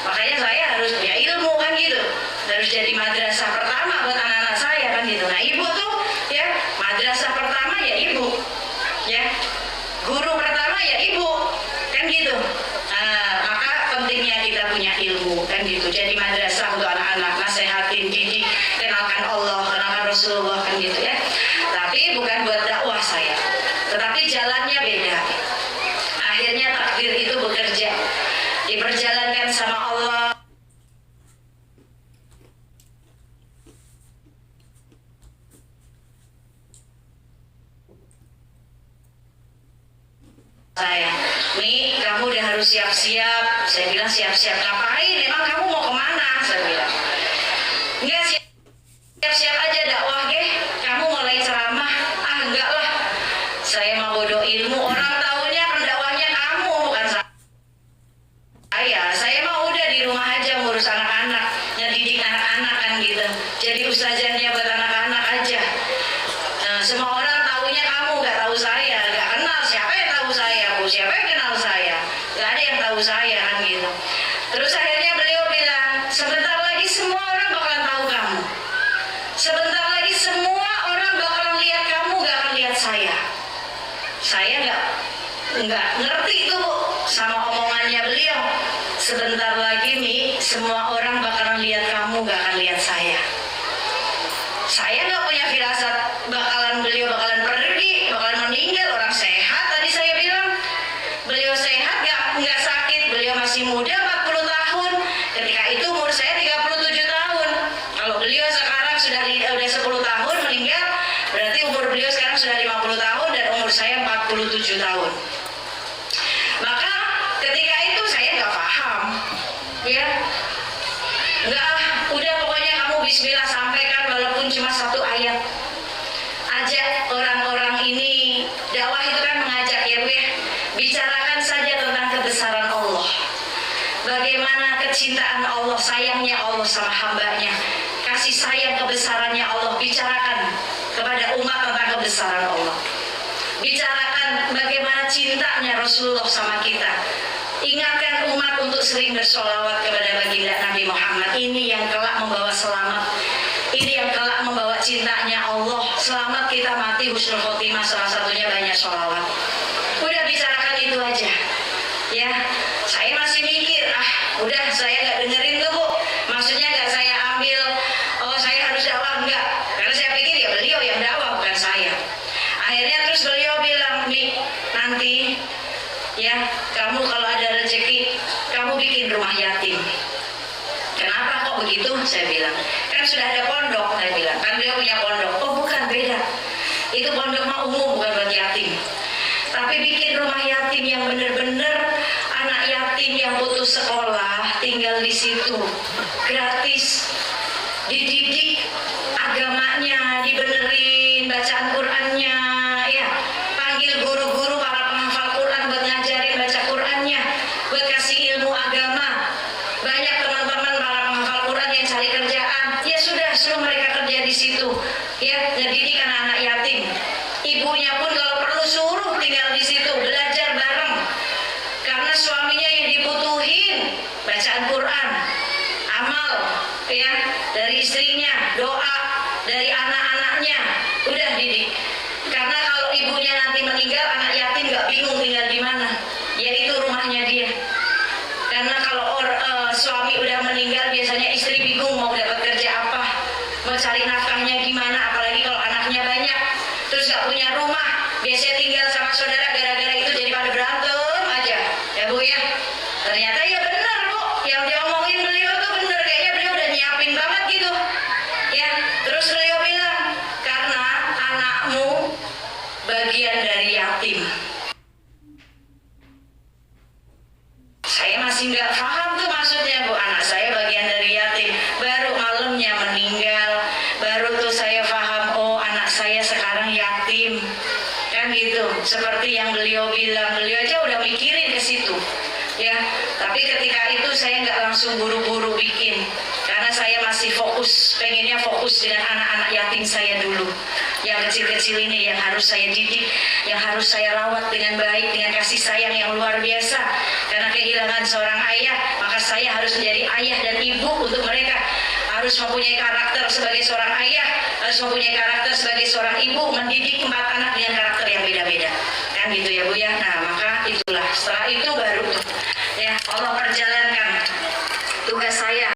Makanya saya harus punya ilmu kan gitu. Harus jadi madrasah pertama buat anak-anak saya kan gitu. Nah ibu tuh ya madrasah pertama ya ibu. Ya guru pertama ya ibu kan gitu. Nah, maka pentingnya kita punya ilmu kan gitu. Jadi madrasah untuk anak-anak, nasehatin, didik, kenalkan Allah, kenalkan Rasulullah kan gitu ya. Tapi bukan buat dakwah saya, tetapi jalannya beda. Akhirnya takdir itu bekerja, diperjalankan sama Allah. saya, "Mi, kamu udah harus siap-siap." Saya bilang, "Siap-siap ngapain? Emang kamu mau kemana?" Saya bilang, "Enggak, siap-siap aja dakwah ge. Kamu mulai ceramah." "Ah, enggak lah. Saya mau bodoh ilmu. Orang taunya pendakwahnya kamu, bukan saya. Saya mah udah di rumah aja ngurus anak-anak, ngedidik anak-anak kan gitu. Jadi ustazahnya buat anak-anak aja. Semua orang taunya kamu, nggak tahu saya, nggak kenal. Siapa yang tahu saya, Bu? Siapa yang kenal saya? Nggak ada yang tahu saya kan gitu." Terus akhirnya beliau bilang, "Sebentar lagi semua orang bakalan tahu kamu. Sebentar lagi semua orang bakalan lihat kamu, nggak akan lihat saya." Saya nggak ngerti itu, Bu, sama omongannya beliau. "Sebentar lagi nih semua orang bakalan lihat kamu, nggak akan lihat saya." Saya nggak punya firasat beliau bakalan pergi, bakalan meninggal. Orang sehat tadi saya bilang. Beliau sehat, nggak sakit. Beliau masih muda, 40 tahun. Ketika itu umur saya 37 tahun. Kalau beliau sekarang sudah 10 tahun meninggal, berarti umur beliau sekarang sudah 50 tahun dan umur saya 47 tahun. Maka ketika itu saya nggak paham, ya. Udah pokoknya kamu bismillah sampaikan walaupun cuma satu ayat. Ajak orang-orang ini, dakwah itu kan mengajak ya Bu ya. Bicarakan saja tentang kebesaran Allah. Bagaimana kecintaan Allah, sayangnya Allah sama hambanya. Kasih sayang kebesarannya Allah. Bicarakan kepada umat tentang kebesaran Allah. Bicarakan bagaimana cintanya Rasulullah sama kita. Ingatkan umat untuk sering bersolawat kepada baginda Nabi Muhammad. Ini yang kelak membawa selamat. Ini yang kelak membawa cintanya Allah. Selamat kita mati husnul khotimah, salah satunya banyak sholawat. Udah bicarakan itu aja. Ya, saya masih mikir, udah saya nggak dengerin tuh Bu. Maksudnya nggak saya ambil, oh saya harus dakwah, enggak. Karena saya pikir ya beliau yang dakwah, bukan saya. Akhirnya terus beliau bilang, "Mi, nanti ya kamu kalau ada rezeki, kamu bikin rumah yatim." "Kenapa kok begitu?" Saya bilang. "Kan sudah ada pondok." Saya bilang, "Kan beliau punya pondok." "Oh bukan, beda. Itu pondok mah umum, bukan buat yatim. Tapi bikin rumah yatim yang benar-benar anak yatim yang putus sekolah tinggal di situ, gratis, dididik agamanya, dibenerin bacaan Qur'annya, ya, panggil guru-guru para penghafal Qur'an buat ngajarin baca Qur'annya, buat kasih ilmu agama. Banyak teman-teman para penghafal Qur'an yang cari kerjaan, ya sudah suruh mereka kerja di situ, ya, ngedidik anak-anak yatim. Ibunya pun kalau perlu suruh tinggal di situ, belajar bareng. Karena suaminya yang dibutuhin bacaan Qur'an, amal, ya, dari istrinya, doa dari anak-anaknya, udah didik. Karena kalau ibunya nanti meninggal, anak yatim nggak bingung tinggal di mana, yaitu rumahnya dia. Karena kalau suami udah meninggal, biasanya istri bingung mau dapat kerja apa, mau cari nafkahnya gimana, apalagi kalau anaknya banyak, terus nggak punya rumah, biasanya tinggal sama saudara. Gara-gara itu jadi pada berantem aja, ya Bu ya. Ternyata ya benar Bu, yang diomongin beliau tuh benar, kayaknya beliau udah nyiapin banget gitu, ya. Terus beliau bilang, "Karena anakmu bagian dari yatim." Saya masih nggak paham tuh maksudnya Bu, anak saya bagian dari yatim. Baru malamnya meninggal, baru tuh saya paham, oh anak saya sekarang yatim. Kan gitu, seperti yang beliau bilang, beliau aja udah mikirin ke situ. Ya, tapi ketika itu saya nggak langsung buru-buru bikin, karena saya masih fokus, pengennya fokus dengan anak-anak yatim saya dulu, yang kecil-kecil ini yang harus saya didik, yang harus saya rawat dengan baik, dengan kasih sayang yang luar biasa. Karena kehilangan seorang ayah, maka saya harus menjadi ayah dan ibu untuk mereka. Harus mempunyai karakter sebagai seorang ayah, harus mempunyai karakter sebagai seorang ibu, mendidik 4 anak dengan karakter yang beda-beda. Kan gitu ya Bu ya. Nah maka itulah, setelah itu baru ya Allah perjalanan